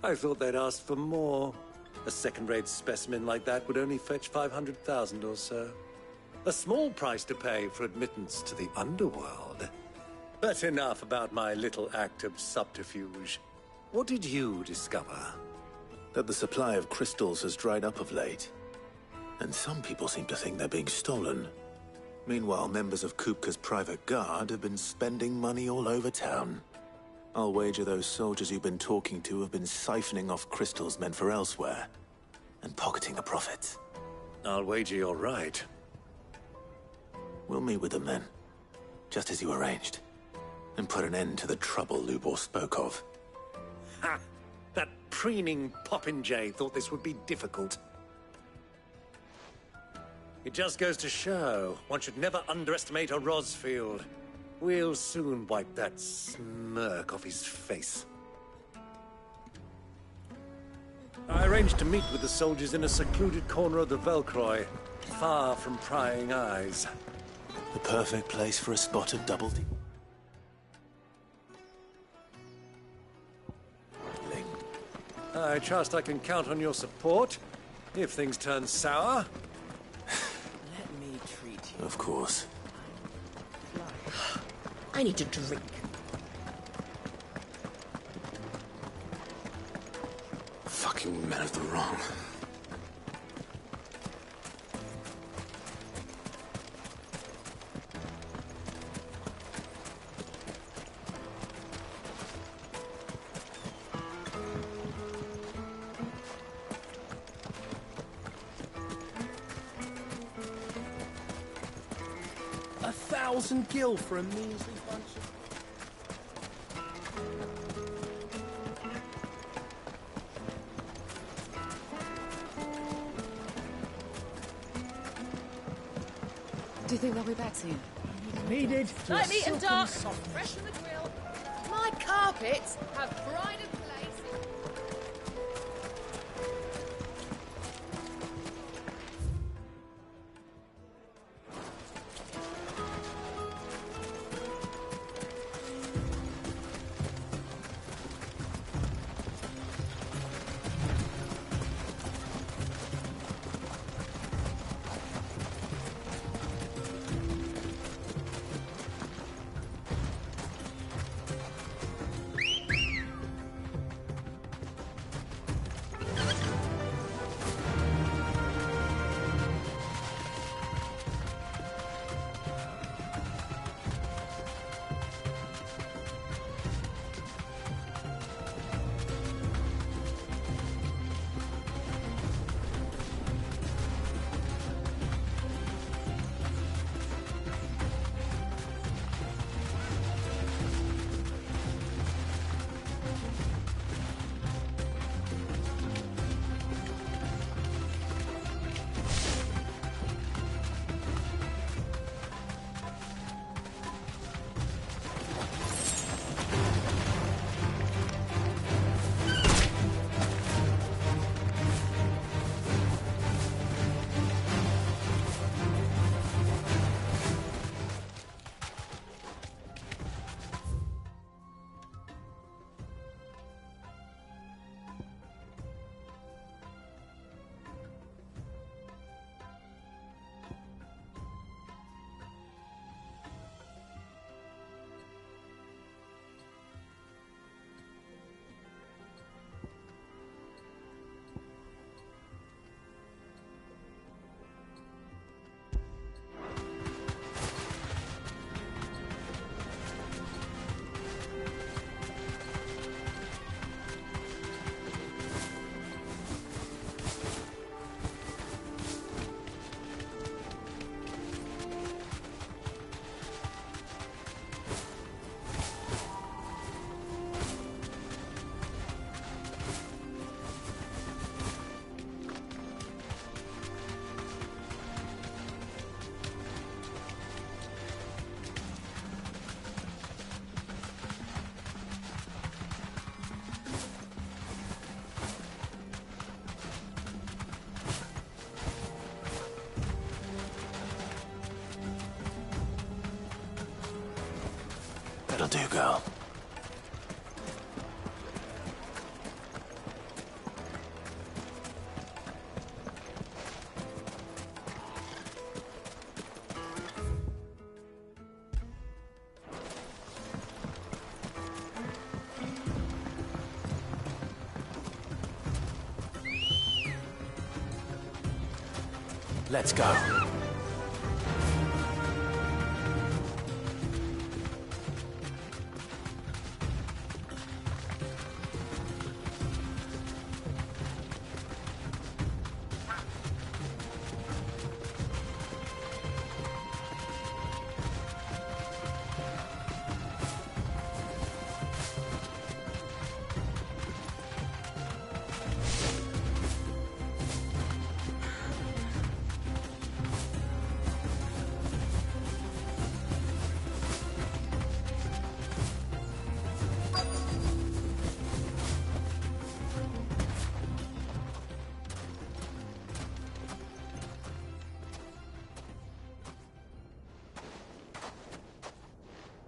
I thought they'd asked for more. A second-rate specimen like that would only fetch 500,000 or so. A small price to pay for admittance to the underworld. But enough about my little act of subterfuge. What did you discover? That the supply of crystals has dried up of late. And some people seem to think they're being stolen. Meanwhile, members of Kupka's private guard have been spending money all over town. I'll wager those soldiers you've been talking to have been siphoning off crystals meant for elsewhere, and pocketing the profits. I'll wager you're right. We'll meet with them then, just as you arranged, and put an end to the trouble Lubor spoke of. Ha! That preening popinjay thought this would be difficult. It just goes to show, one should never underestimate a Rosfield. We'll soon wipe that smirk off his face. I arranged to meet with the soldiers in a secluded corner of the Velcroy, far from prying eyes. The perfect place for a spot of double deep. I trust I can count on your support, if things turn sour. Let me treat you. Of course. I need to drink. Fucking men of the wrong. $1,000 for a measly bunch of... Do you think they'll be back soon? Needed. Light meat and dark, fresh from the grill. My carpets have pride of place. That'll do, girl. Let's go.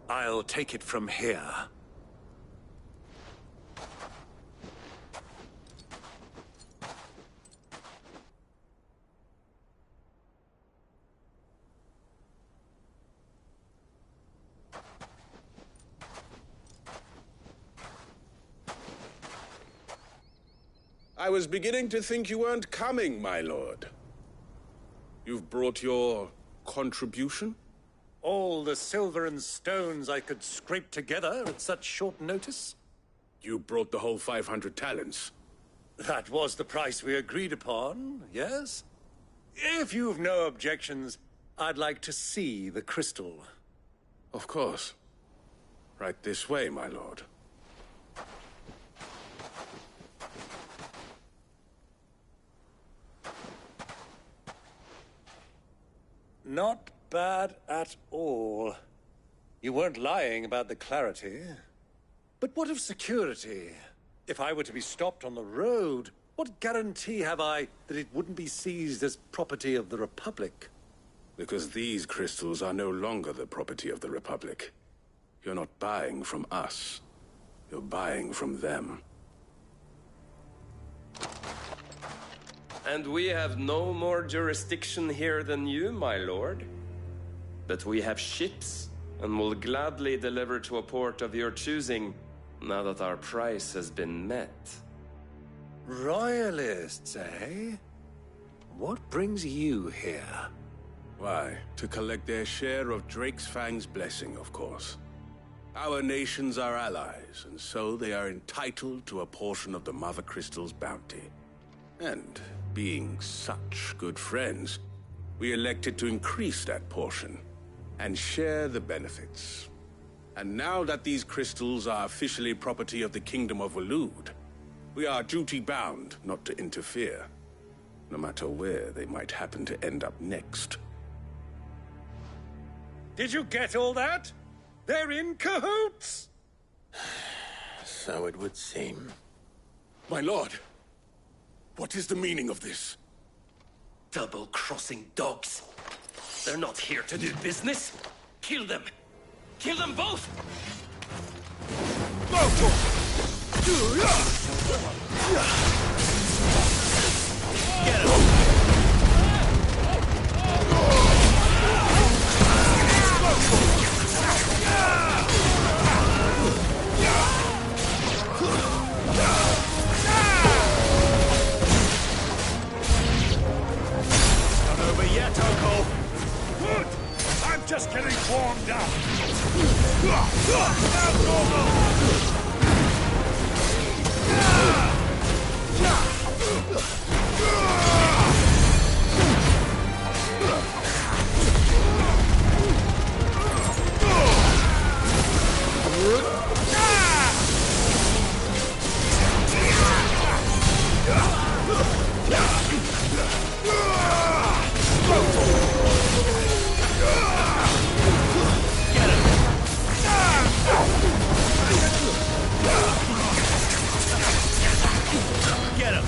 I'll take it from here. I was beginning to think you weren't coming, my lord. You've brought your contribution? All the silver and stones I could scrape together at such short notice? You brought the whole 500 talents. That was the price we agreed upon, yes? If you've no objections, I'd like to see the crystal. Of course. Right this way, my lord. Not bad at all. You weren't lying about the clarity. But what of security? If I were to be stopped on the road, what guarantee have I that it wouldn't be seized as property of the Republic? Because these crystals are no longer the property of the Republic. You're not buying from us. You're buying from them. And we have no more jurisdiction here than you, my lord. But we have ships, and will gladly deliver to a port of your choosing, now that our price has been met. Royalists, eh? What brings you here? Why, to collect their share of Drake's Fang's blessing, of course. Our nations are allies, and so they are entitled to a portion of the Mother Crystal's bounty. And, being such good friends, we elected to increase that portion and share the benefits. And now that these crystals are officially property of the Kingdom of Waloed, we are duty-bound not to interfere, no matter where they might happen to end up next. Did you get all that? They're in cahoots! So it would seem. My lord, what is the meaning of this? Double-crossing dogs. They're not here to do business. Kill them. Kill them both! Get him! Not over yet, Uncle. Good. I'm just getting warmed up. Get him!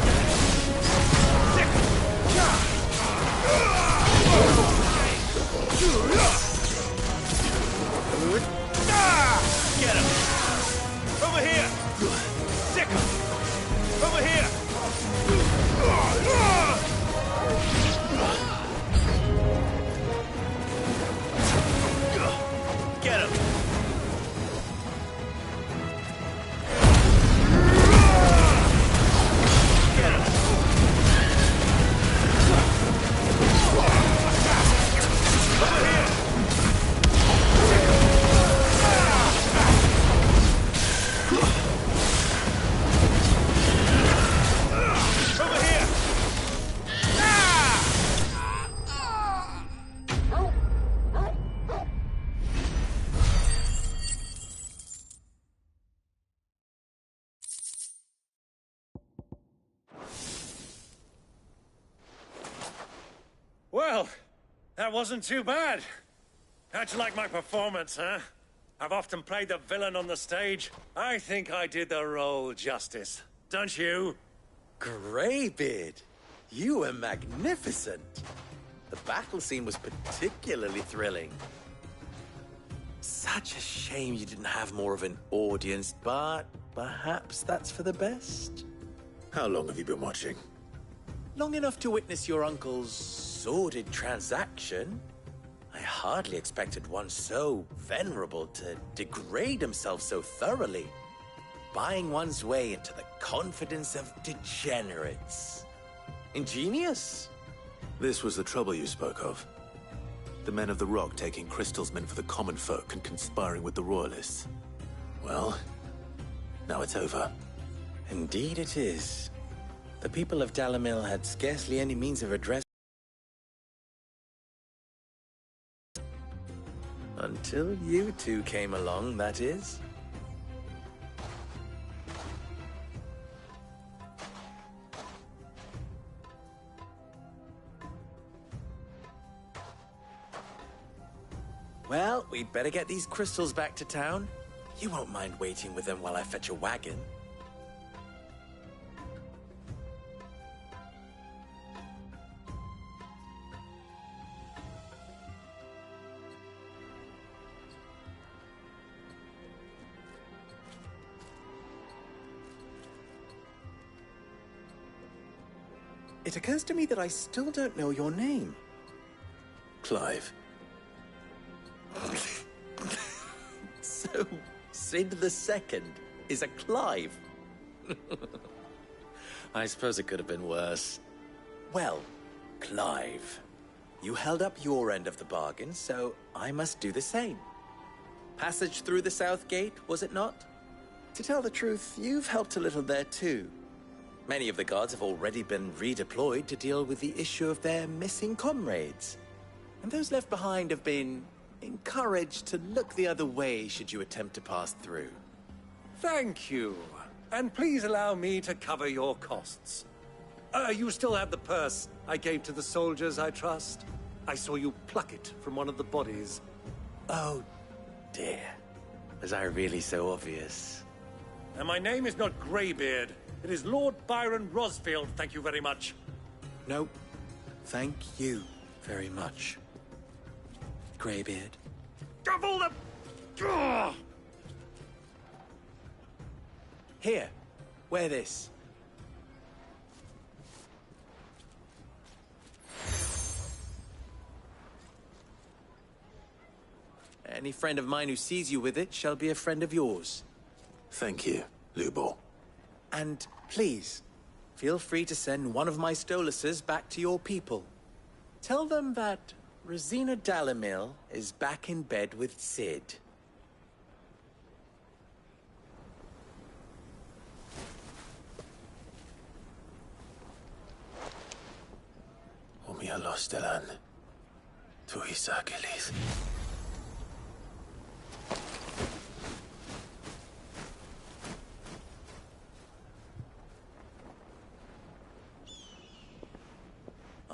Well, that wasn't too bad. How'd you like my performance, huh? I've often played the villain on the stage. I think I did the role justice. Don't you? Greybeard, you were magnificent. The battle scene was particularly thrilling. Such a shame you didn't have more of an audience, but perhaps that's for the best. How long have you been watching? Long enough to witness your uncle's sordid transaction. I hardly expected one so venerable to degrade himself so thoroughly, buying one's way into the confidence of degenerates. Ingenious. This was the trouble you spoke of. The men of the Rock taking Crystal's men for the common folk and conspiring with the Royalists. Well, now it's over. Indeed it is. The people of Dalimil had scarcely any means of redress until you two came along, that is. Well, we'd better get these crystals back to town. You won't mind waiting with them while I fetch a wagon. It occurs to me that I still don't know your name. Clive. So, Sid the Second is a Clive. I suppose it could have been worse. Well, Clive, you held up your end of the bargain, so I must do the same. Passage through the South Gate, was it not? To tell the truth, you've helped a little there too. Many of the guards have already been redeployed to deal with the issue of their missing comrades. And those left behind have been encouraged to look the other way should you attempt to pass through. Thank you. And please allow me to cover your costs. You still have the purse I gave to the soldiers, I trust? I saw you pluck it from one of the bodies. Oh, dear. Was I really so obvious? And my name is not Greybeard. It is Lord Byron Rosfield, thank you very much. No, thank you very much, Greybeard. Double the... Here, wear this. Any friend of mine who sees you with it shall be a friend of yours. Thank you, Lubor. And please, feel free to send one of my Stoluses back to your people. Tell them that Rosina Dalimil is back in bed with Sid. Omia Lostelan. Tuisa Achilles.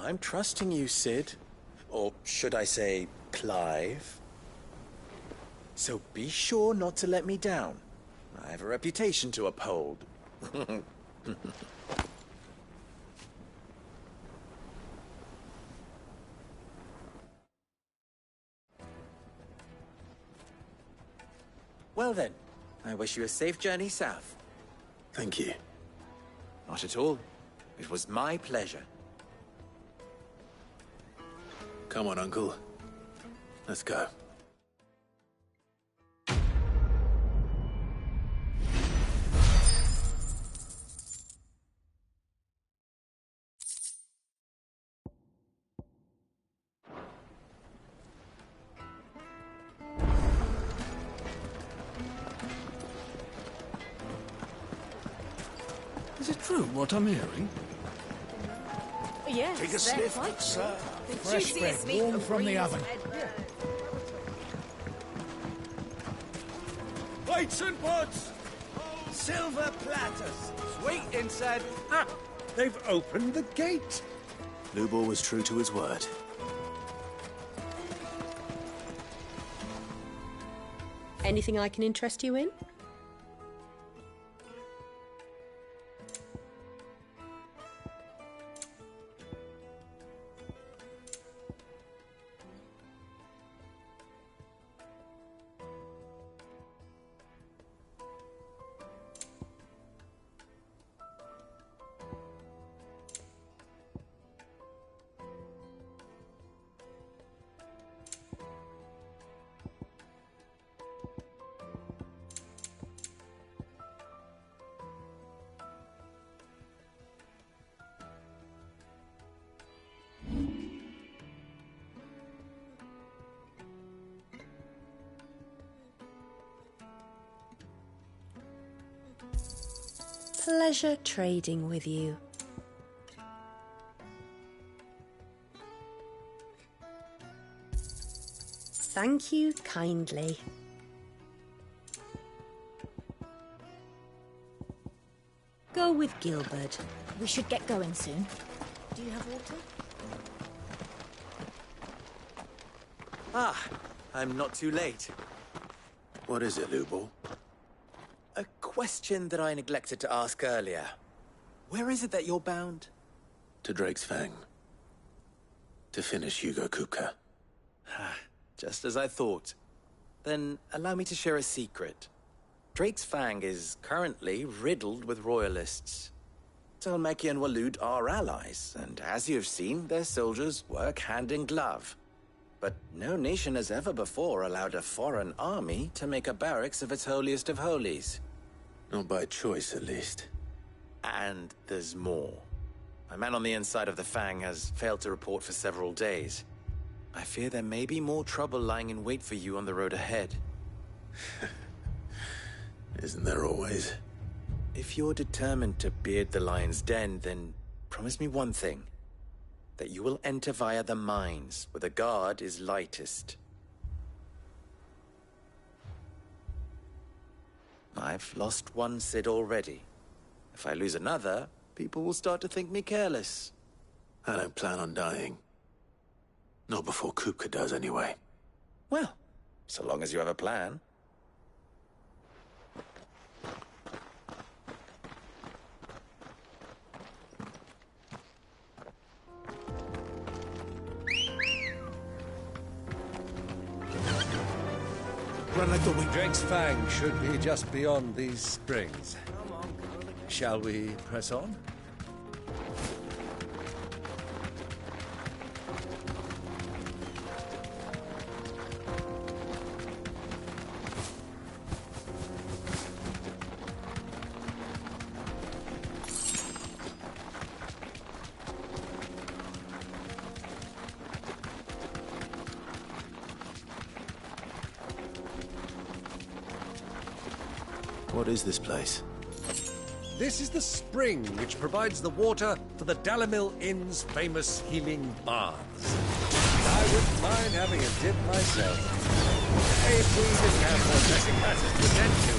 I'm trusting you, Sid. Or should I say, Clive. So be sure not to let me down. I have a reputation to uphold. Well then, I wish you a safe journey south. Thank you. Not at all. It was my pleasure. Come on, Uncle. Let's go. it true what I'm hearing? Yes, Take a sniff, sir. Fresh bread, warm from the oven. Plates and pots! Silver platters! Sweet inside. Ah, they've opened the gate. Lubor was true to his word. Anything I can interest you in? Pleasure trading with you. Thank you kindly. Go with Gilbert. We should get going soon. Do you have water? Ah, I'm not too late. What is it, Lubor? A question that I neglected to ask earlier. Where is it that you're bound? To Drake's Fang. To finish Hugo Kupka. Just as I thought. Then allow me to share a secret. Drake's Fang is currently riddled with royalists. Talmeki and Waloed are allies, and as you've seen, their soldiers work hand in glove. But no nation has ever before allowed a foreign army to make a barracks of its holiest of holies. Not by choice, at least. And there's more. A man on the inside of the Fang has failed to report for several days. I fear there may be more trouble lying in wait for you on the road ahead. Isn't there always? If you're determined to beard the lion's den, then promise me one thing. That you will enter via the mines, where the guard is lightest. I've lost one Cid already. If I lose another, people will start to think me careless. I don't plan on dying. Not before Kupka does, anyway. Well, so long as you have a plan. Run like the wind. Drake's Fang should be just beyond these springs. Shall we press on? What is this place? This is the spring which provides the water for the Dalimil Inn's famous healing baths. I wouldn't mind having a dip myself. If we didn't have more pressing matters to attend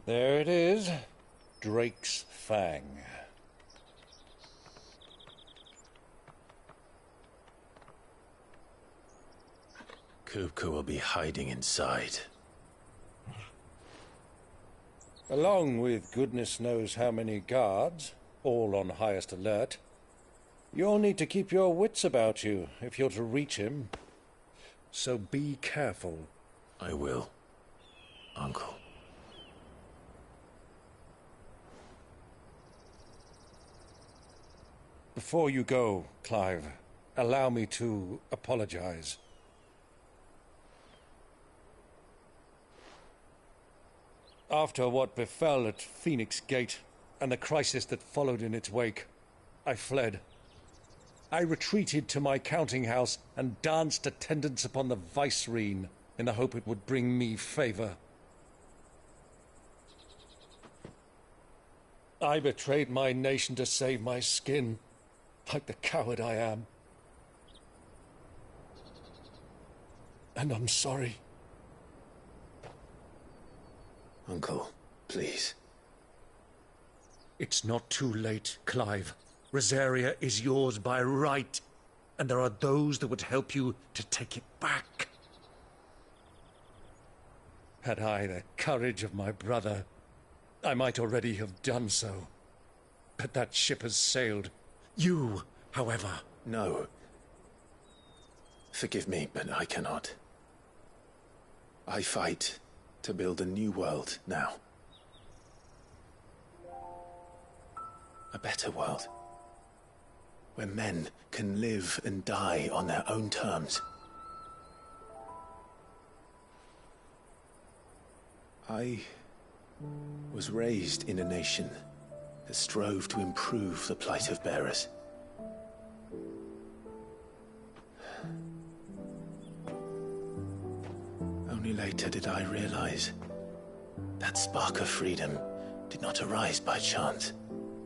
There it is. Drake's Fang. Kupka will be hiding inside. Along with goodness knows how many guards, all on highest alert. You'll need to keep your wits about you if you're to reach him. So be careful. I will, Uncle. Before you go, Clive, allow me to apologize. After what befell at Phoenix Gate and the crisis that followed in its wake, I fled. I retreated to my counting house and danced attendance upon the Vicereine in the hope it would bring me favor. I betrayed my nation to save my skin, like the coward I am. And I'm sorry. Uncle, please. It's not too late, Clive. Rosaria is yours by right, and there are those that would help you to take it back. Had I the courage of my brother, I might already have done so. But that ship has sailed. You, however... No. Forgive me, but I cannot. I fight to build a new world now. A better world. Where men can live and die on their own terms. I was raised in a nation that strove to improve the plight of bearers. Only later did I realize that spark of freedom did not arise by chance,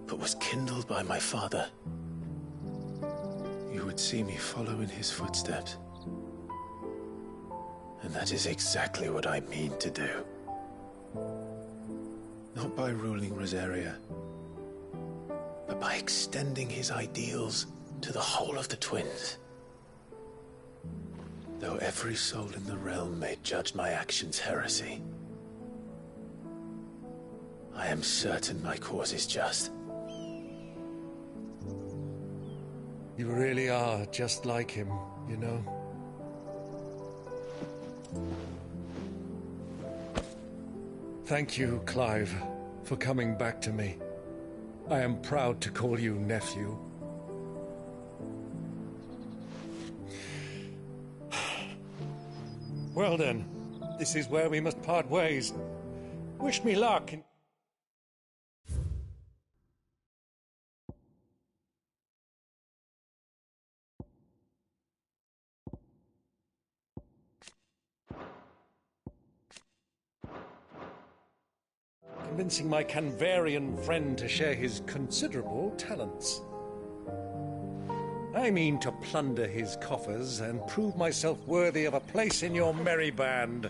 but was kindled by my father. You would see me follow in his footsteps. And that is exactly what I mean to do. Not by ruling Rosaria, but by extending his ideals to the whole of the Twins. Though every soul in the realm may judge my actions heresy, I am certain my cause is just. You really are just like him, you know? Thank you, Clive, for coming back to me. I am proud to call you nephew. Well then, this is where we must part ways. Wish me luck in... convincing my Canvarian friend to share his considerable talents. I mean to plunder his coffers and prove myself worthy of a place in your merry band.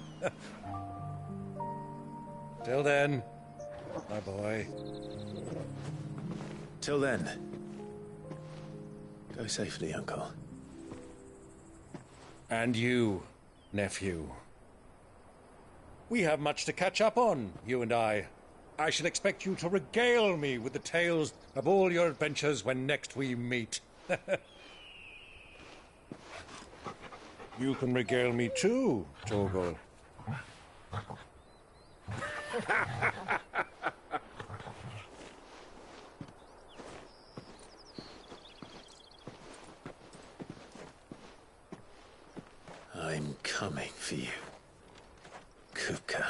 Till then, my boy. Till then, go safely, Uncle. And you, nephew. We have much to catch up on, you and I. I shall expect you to regale me with the tales of all your adventures when next we meet. You can regale me too, Torgal. I'm coming for you, Kupka.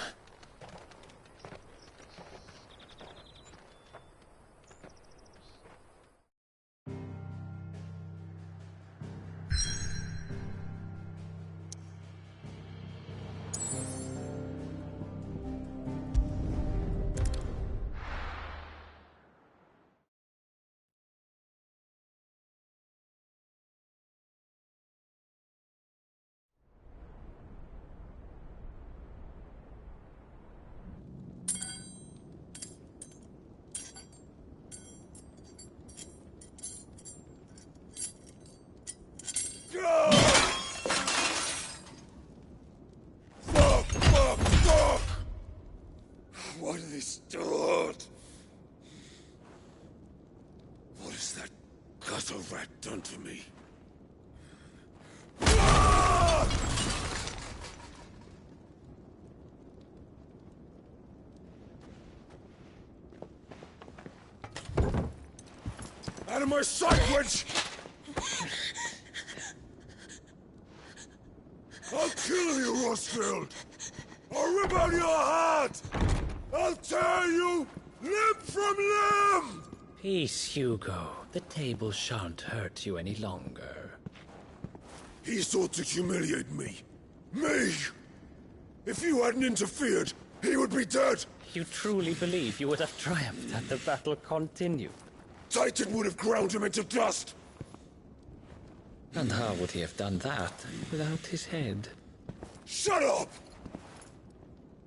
that done to me? Out of my sight, witch! I'll kill you, Rosfield! I'll rip out your heart! I'll tear you limb from limb! Peace, Hugo. The table shan't hurt you any longer. He sought to humiliate me. Me! If you hadn't interfered, he would be dead! You truly believe you would have triumphed had the battle continued? Titan would have ground him into dust! And how would he have done that without his head? Shut up!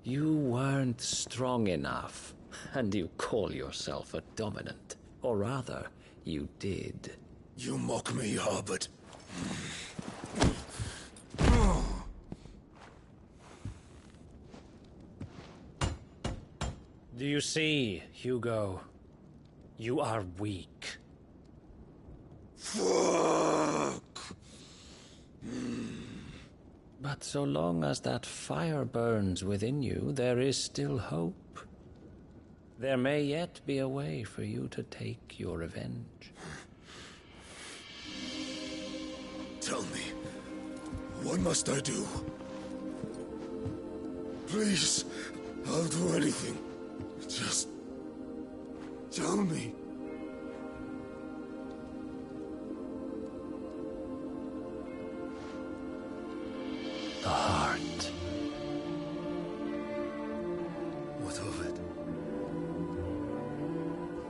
You weren't strong enough, and you call yourself a dominant. Or rather, you did. You mock me, Harbert. Do you see, Hugo? You are weak. Fuck! But so long as that fire burns within you, there is still hope. There may yet be a way for you to take your revenge. Tell me, what must I do? Please, I'll do anything. Just tell me. The heart. What of it?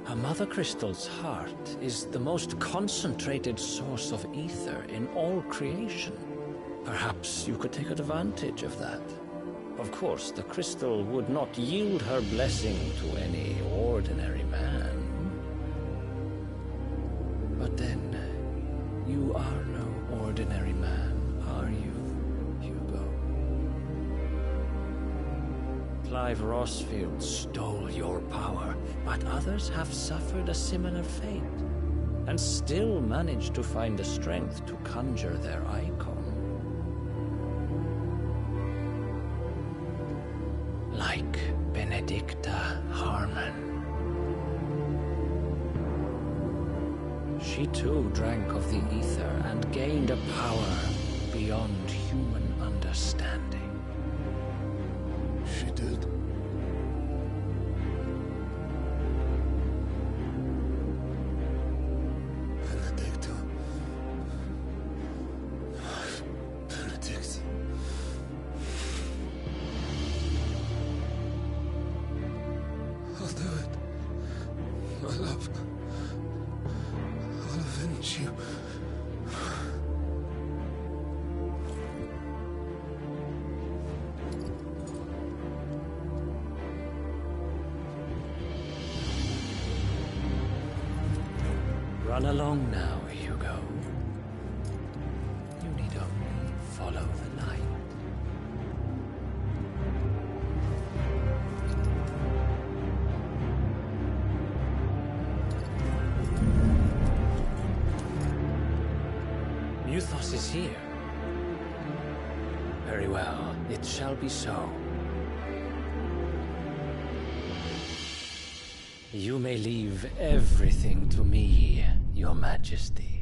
A Mother Crystal's heart is the most concentrated source of ether in all creation. Perhaps you could take advantage of that. Of course, the crystal would not yield her blessing to any ordinary man. But then, you are no ordinary man, are you, Hugo? Clive Rosfield stole your power, but others have suffered a similar fate, and still managed to find the strength to conjure their icon. Like Benedicta Harmon. She too drank of the ether and gained a power beyond human understanding. She did. Benedicta. Benedict. I'll do it. My love. I'll avenge you. Run along now, Hugo. You need only follow the light. Muthos is here. Very well, it shall be so. You may leave everything to me, Your Majesty.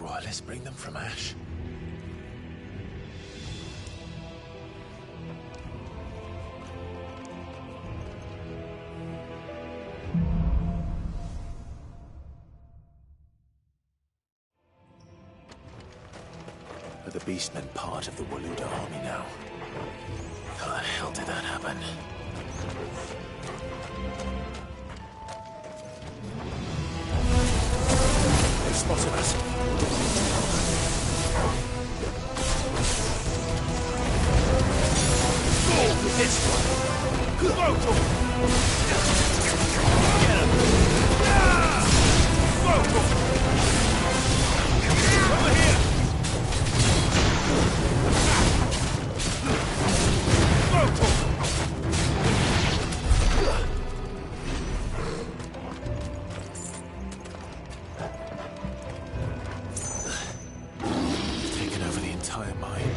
Royalists bring them from Ash? Are the Beastmen part of the Waluda army now? How the hell did that happen? They've spotted us. Go with this one! Go to him! Get him! Go to him! Over here! Go to him! Taken over the entire mine.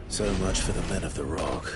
So much for the men of the Rock.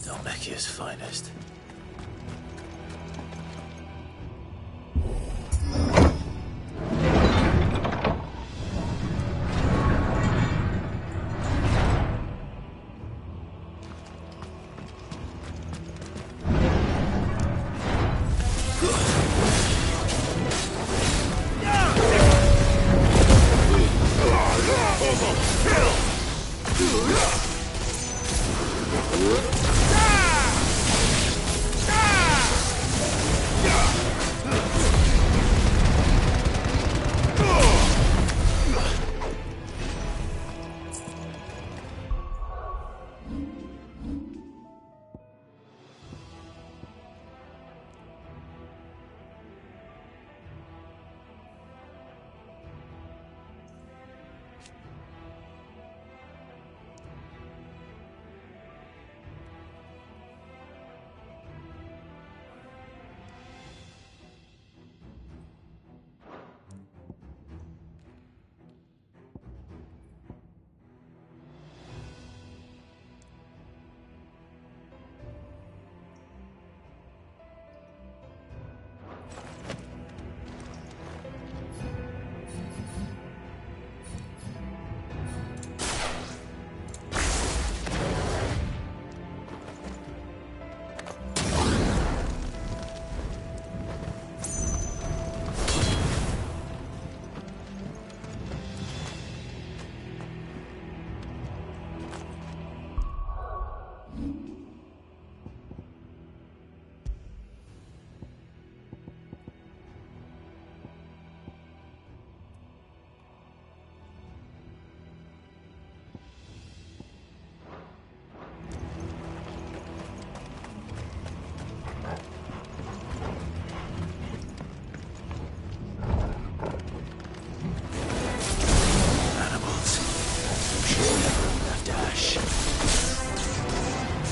Dhalmekia's finest.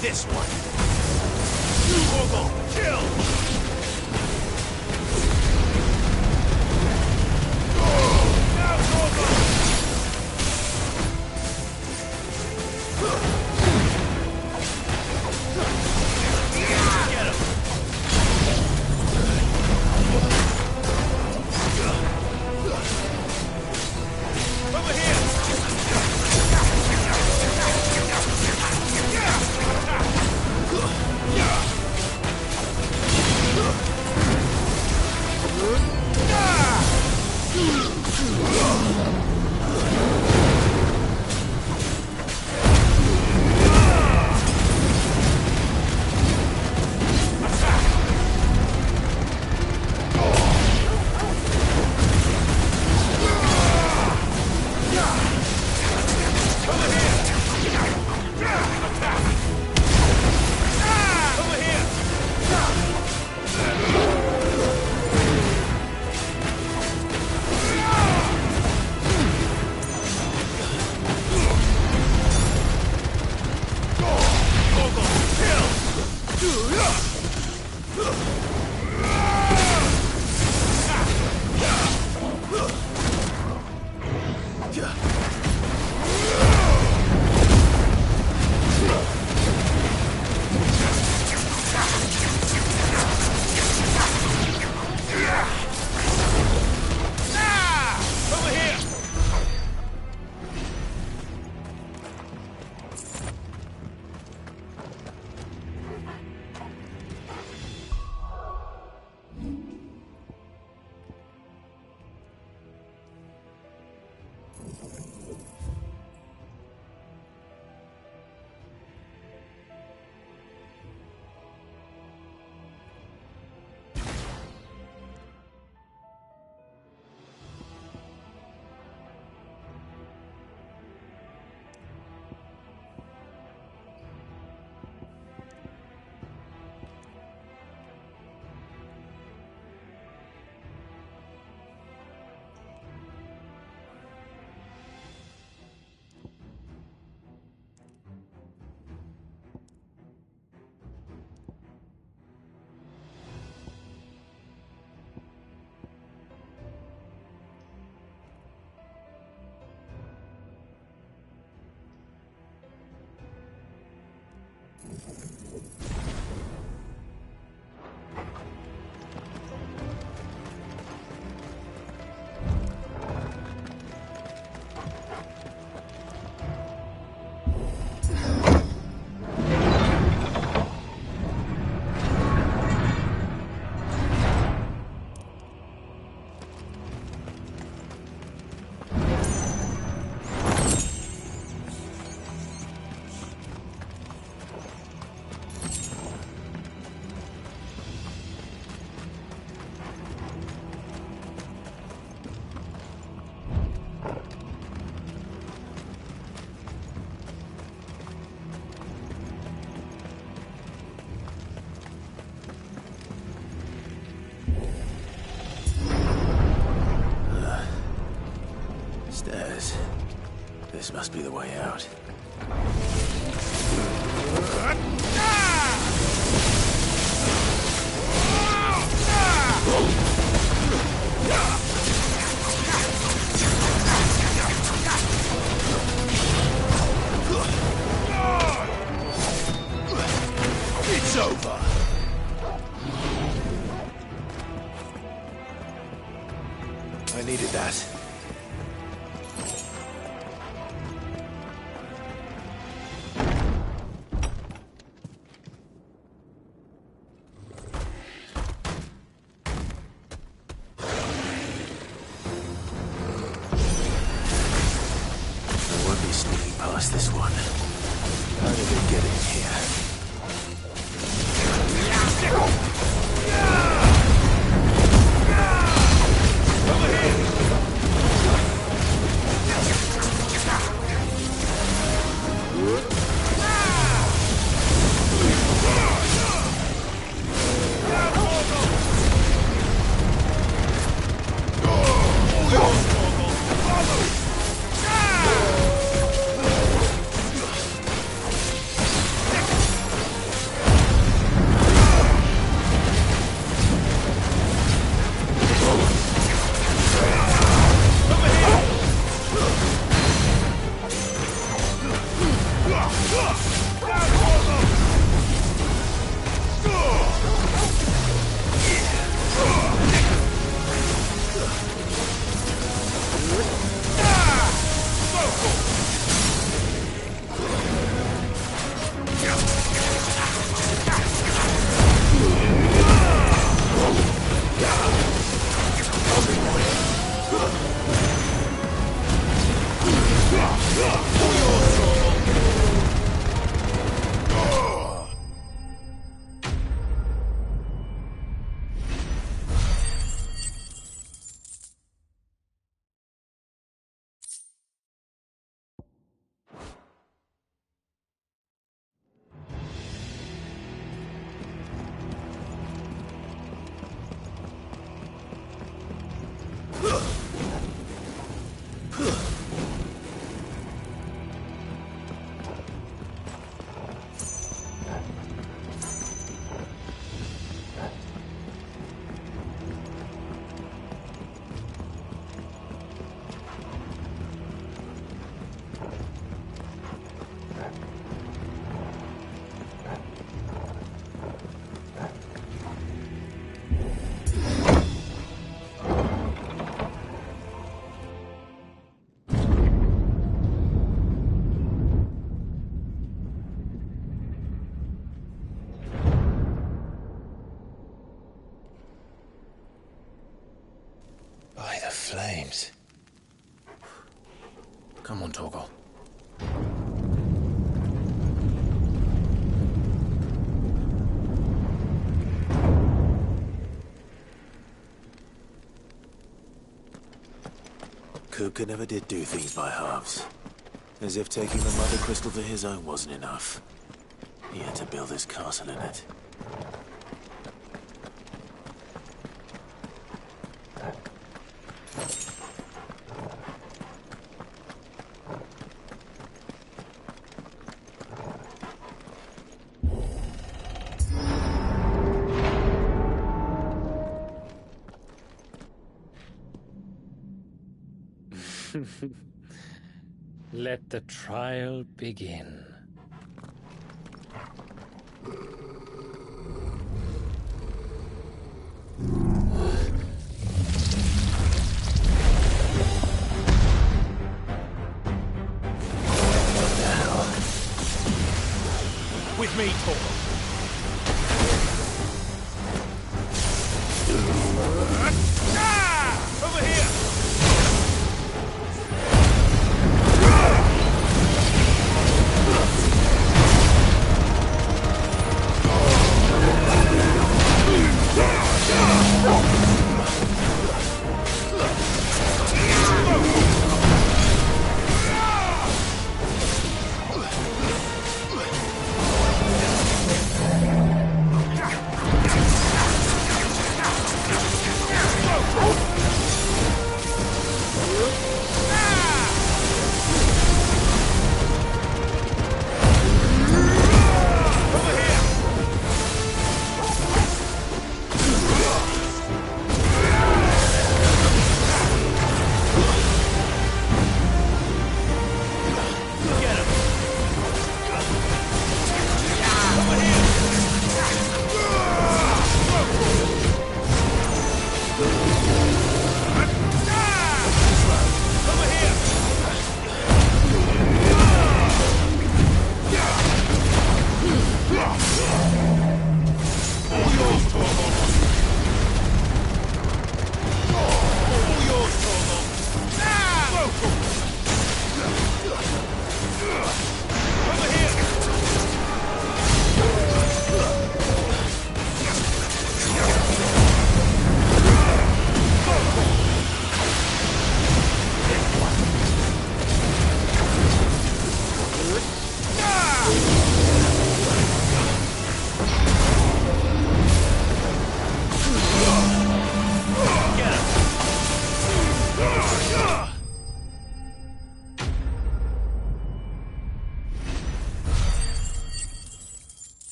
this one. Orgel, kill! Now, Orgel! Get him! Over here! Stairs. This must be the way out. It's over! I needed that. This one. How did they get in here? By the flames. Come on, Torgal. Kupka never did do things by halves. As if taking the Mother Crystal for his own wasn't enough. He had to build his castle in it. Let the trial begin. With me, Torgal. Over here!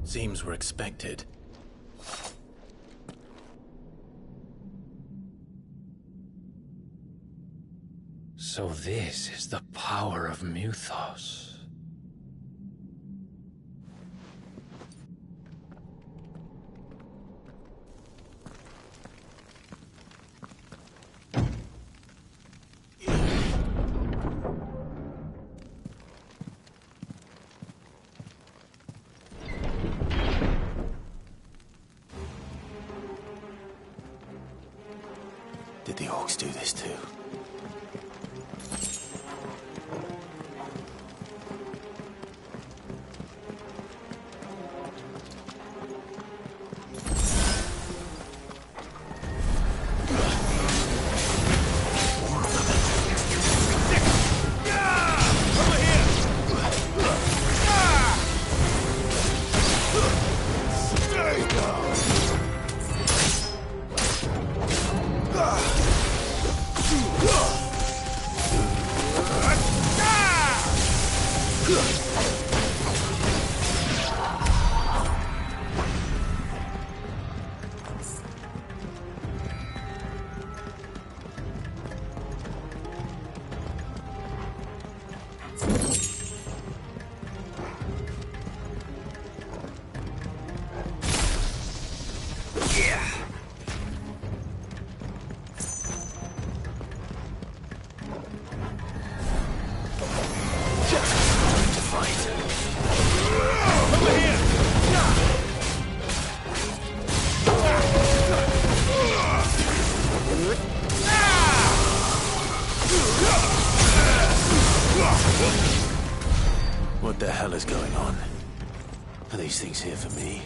Seems we're expected. So this is the power of Muthos. Did the orcs do this too? What the hell is going on? Are these things here for me?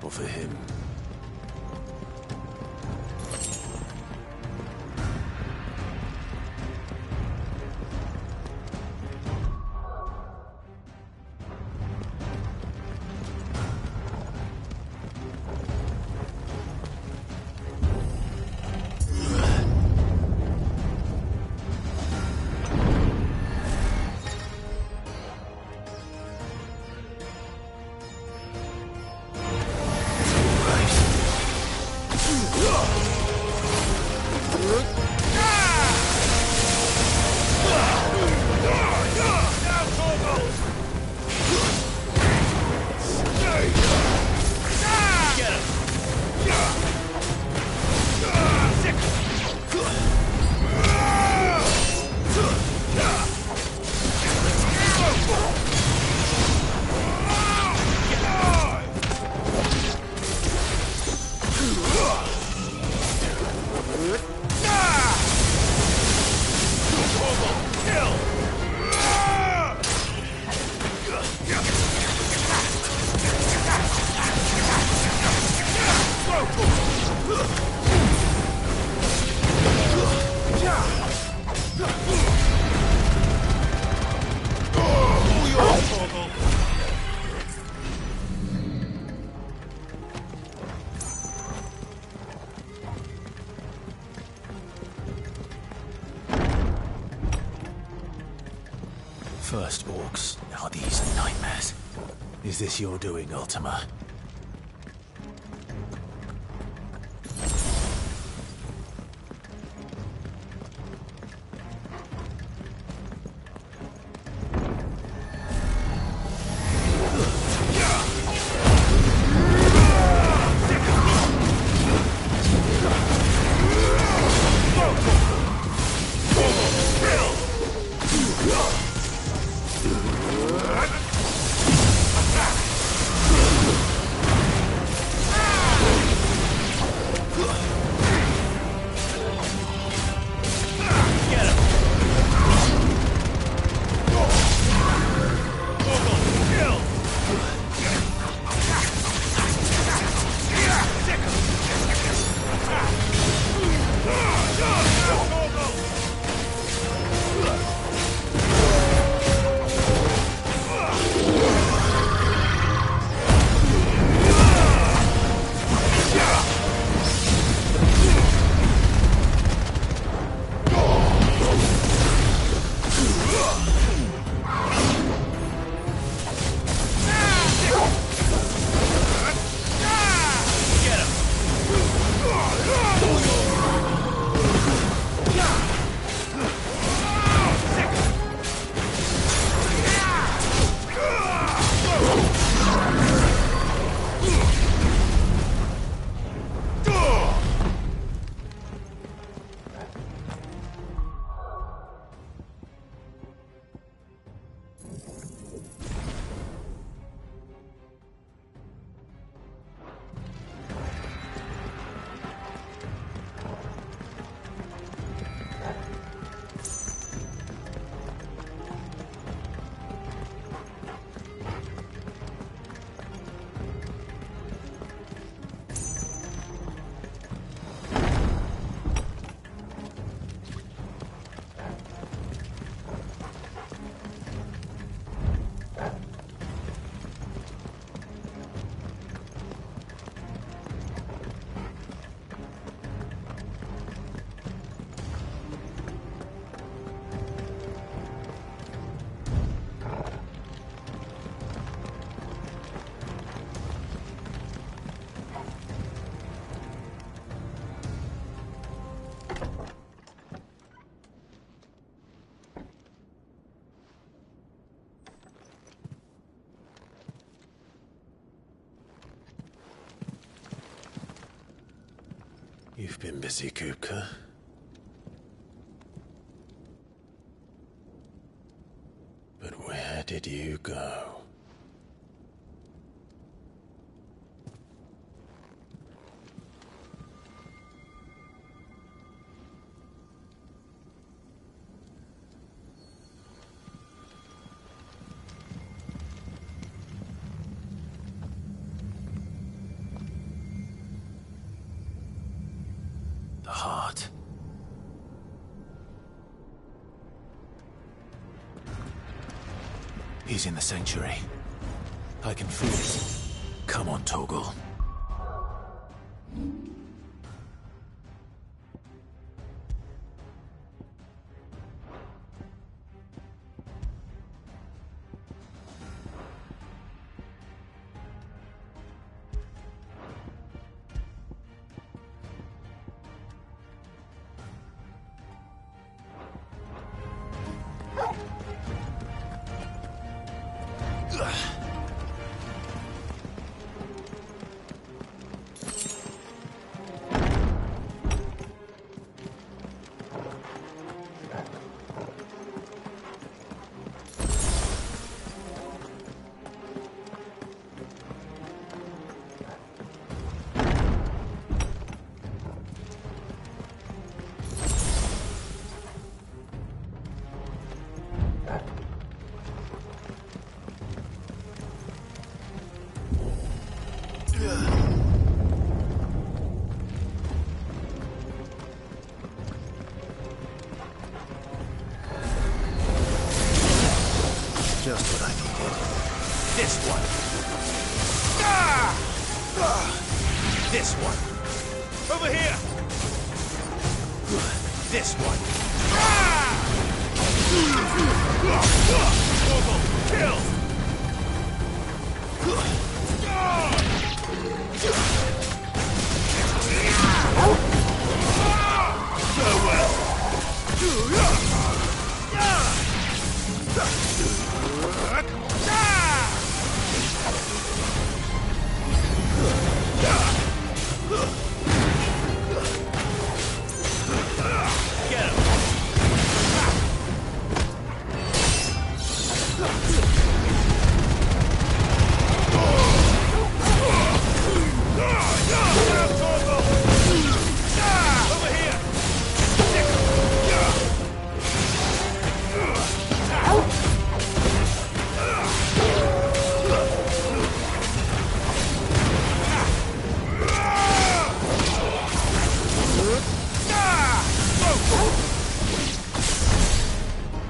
Or for him? First orcs, now these nightmares. Is this your doing, Ultima? You've been busy, Kupka. But where did you go? The heart. He's in the sanctuary. I can feel it. Come on, Torgal. Just what I needed. This one. This one. Over here. This one. Kill.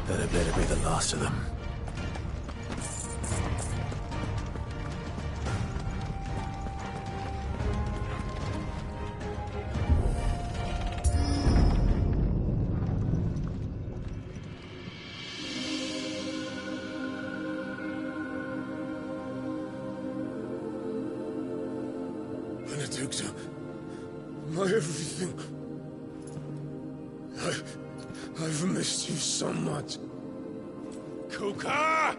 That better be the last of them. Benedicta, my everything. I've missed you so much. Kupka!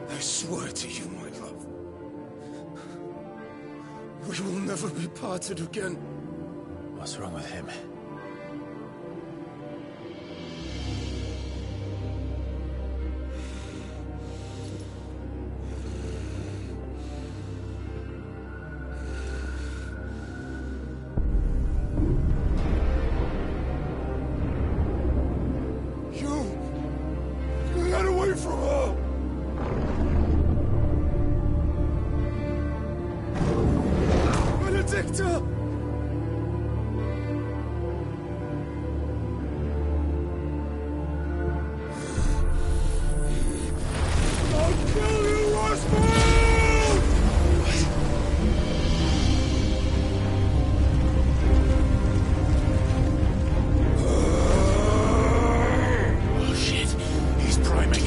I swear to you, my love, we will never be parted again. What's wrong with him? Get away from her! Benedicta! I'll kill you, Rasputin! Oh shit, he's priming.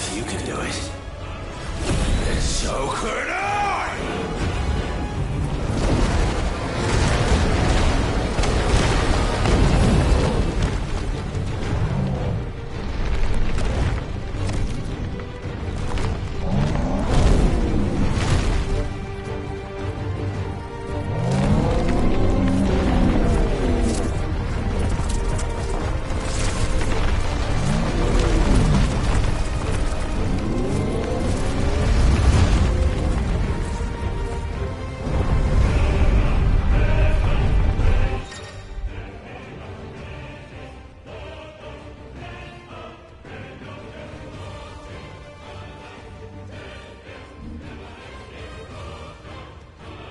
If you can do it, then so could I!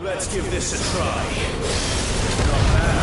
Let's give this a try. Not bad.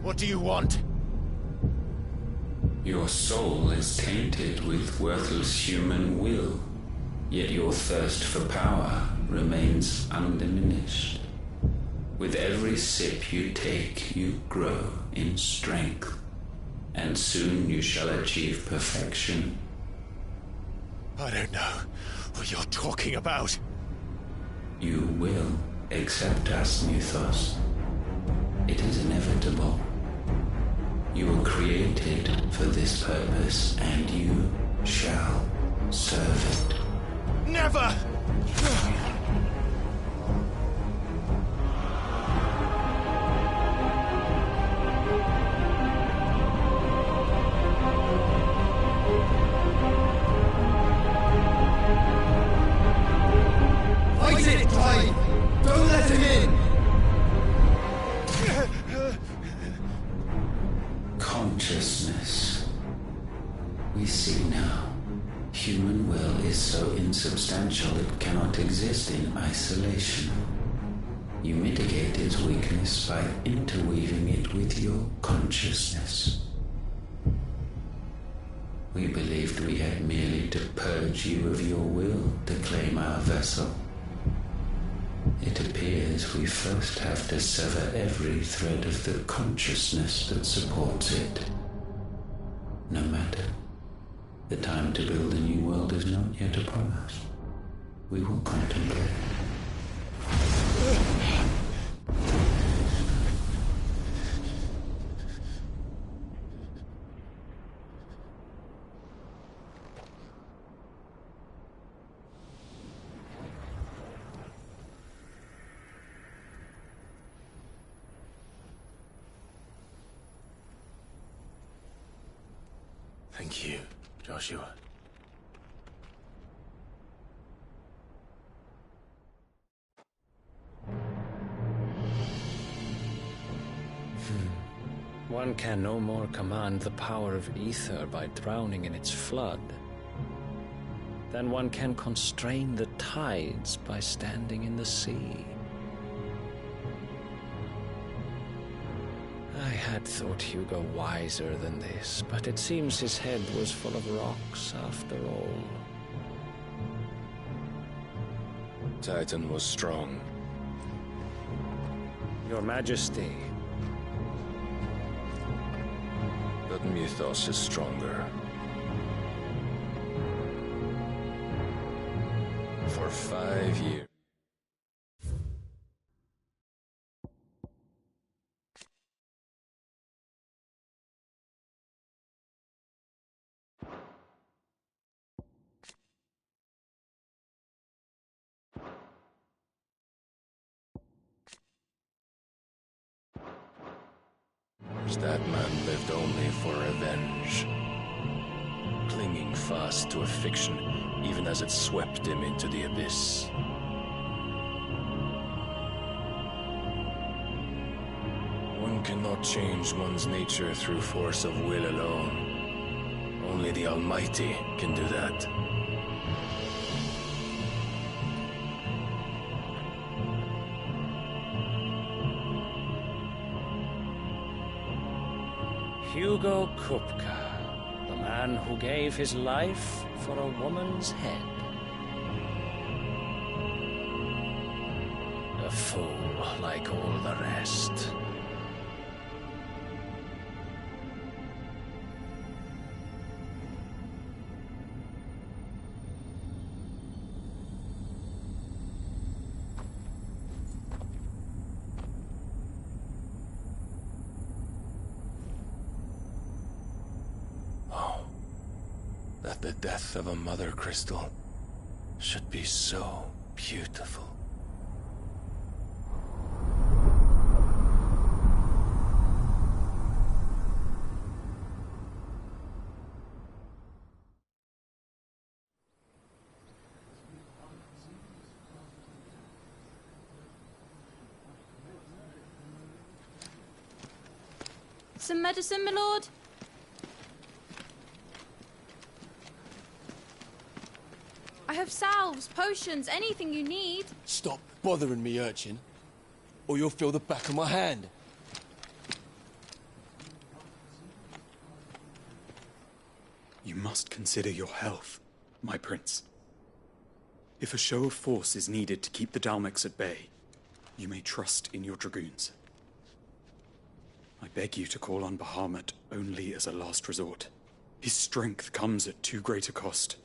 What do you want? Your soul is tainted with worthless human will, yet your thirst for power remains undiminished. With every sip you take, you grow in strength, and soon you shall achieve perfection. I don't know what you're talking about. You will accept us, Mythos. It is inevitable. You were created for this purpose, and you shall serve it. Never! Fight it, Clive! Don't let him in! Consciousness. We see now. Human will is so insubstantial it cannot exist in isolation. You mitigate its weakness by interweaving it with your consciousness. We believed we had merely to purge you of your will to claim our vessel. It appears we first have to sever every thread of the consciousness that supports it. No matter. The time to build a new world is not yet upon us. We will contemplate. Thank you, Joshua. One can no more command the power of ether by drowning in its flood than one can constrain the tides by standing in the sea. I had thought Hugo wiser than this, but it seems his head was full of rocks after all. Titan was strong. Your Majesty. But Mythos is stronger. For 5 years. That man lived only for revenge, clinging fast to a fiction even as it swept him into the abyss. One cannot change one's nature through force of will alone. Only the Almighty can do that. Hugo Kupka, the man who gave his life for a woman's head. A fool like all the rest. That the death of a mother crystal should be so beautiful. Some medicine, my lord? I have salves, potions, anything you need. Stop bothering me, urchin, or you'll feel the back of my hand. must consider your health, my prince. If a show of force is needed to keep the Dalmex at bay, you may trust in your dragoons. I beg you to call on Bahamut only as a last resort. His strength comes at too great a cost.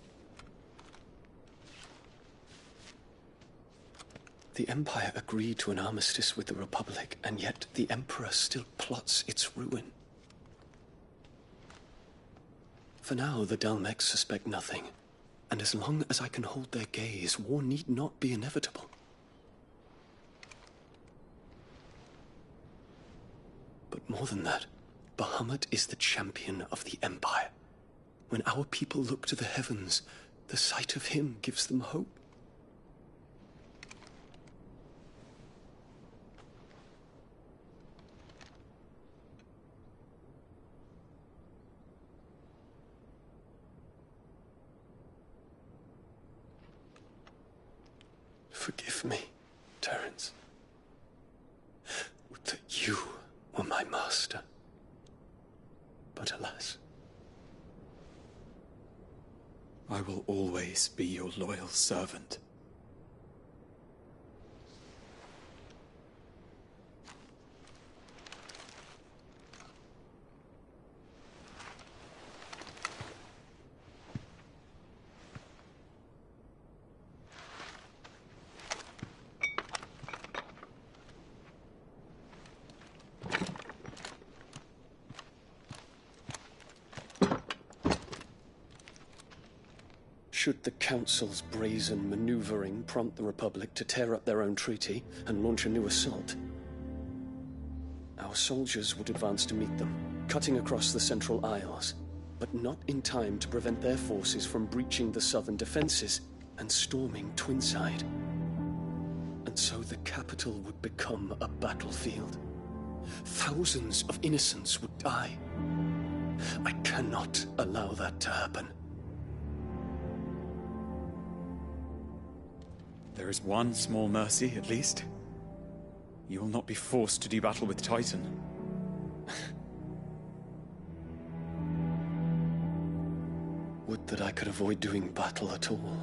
The Empire agreed to an armistice with the Republic, and yet the Emperor still plots its ruin. For now, the Dalmex suspect nothing, and as long as I can hold their gaze, war need not be inevitable. But more than that, Bahamut is the champion of the Empire. When our people look to the heavens, the sight of him gives them hope. Forgive me, Terence. Would that you were my master. But alas. I will always be your loyal servant. Should the Council's brazen maneuvering prompt the Republic to tear up their own treaty and launch a new assault, our soldiers would advance to meet them, cutting across the Central Isles, but not in time to prevent their forces from breaching the southern defenses and storming Twinside. And so the capital would become a battlefield. Thousands of innocents would die. I cannot allow that to happen. There is one small mercy, at least. You will not be forced to do battle with Titan. Would that I could avoid doing battle at all.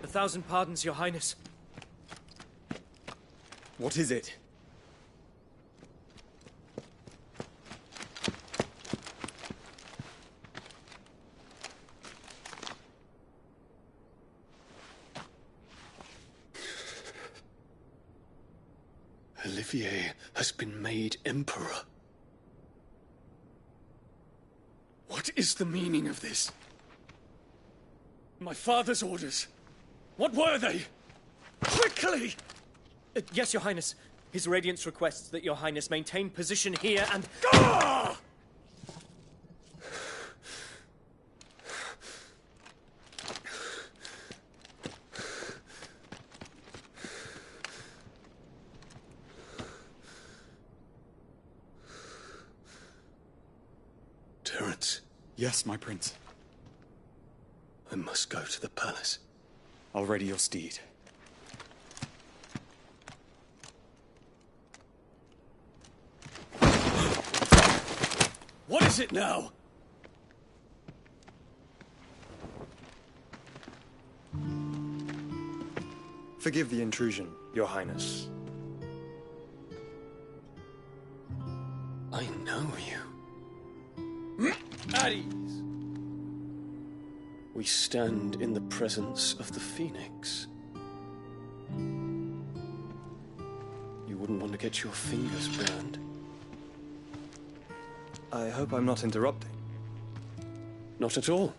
1,000 pardons, Your Highness. What is it? Olivier has been made Emperor. What is the meaning of this? My father's orders. What were they? Quickly! Yes, Your Highness. His Radiance requests that Your Highness maintain position here and... Ah! Terence. Yes, my prince. I must go to the palace. I'll ready your steed. What is it now? Forgive the intrusion, Your Highness. I know you. At ease. We stand in the presence of the Phoenix. You wouldn't want to get your fingers burned. I hope I'm not interrupting. Not at all.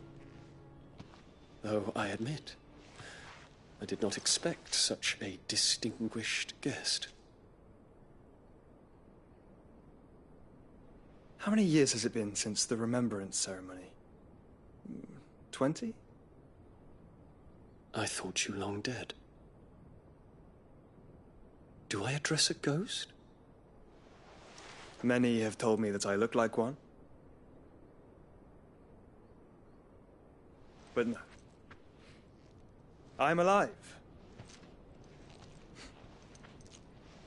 Though I admit, I did not expect such a distinguished guest. How many years has it been since the Remembrance ceremony? 20? I thought you long dead. Do I address a ghost? Many have told me that I look like one. But no. I'm alive.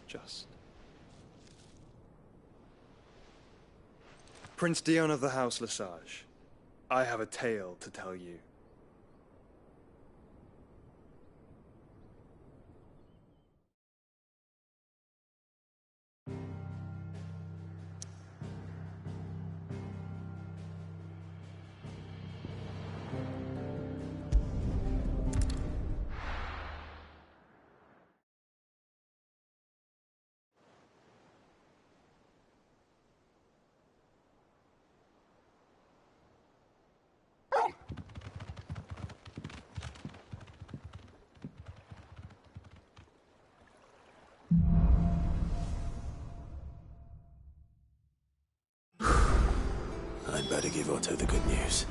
Just. Prince Dion of the House Lesage. I have a tale to tell you. I'd better give Otto the good news.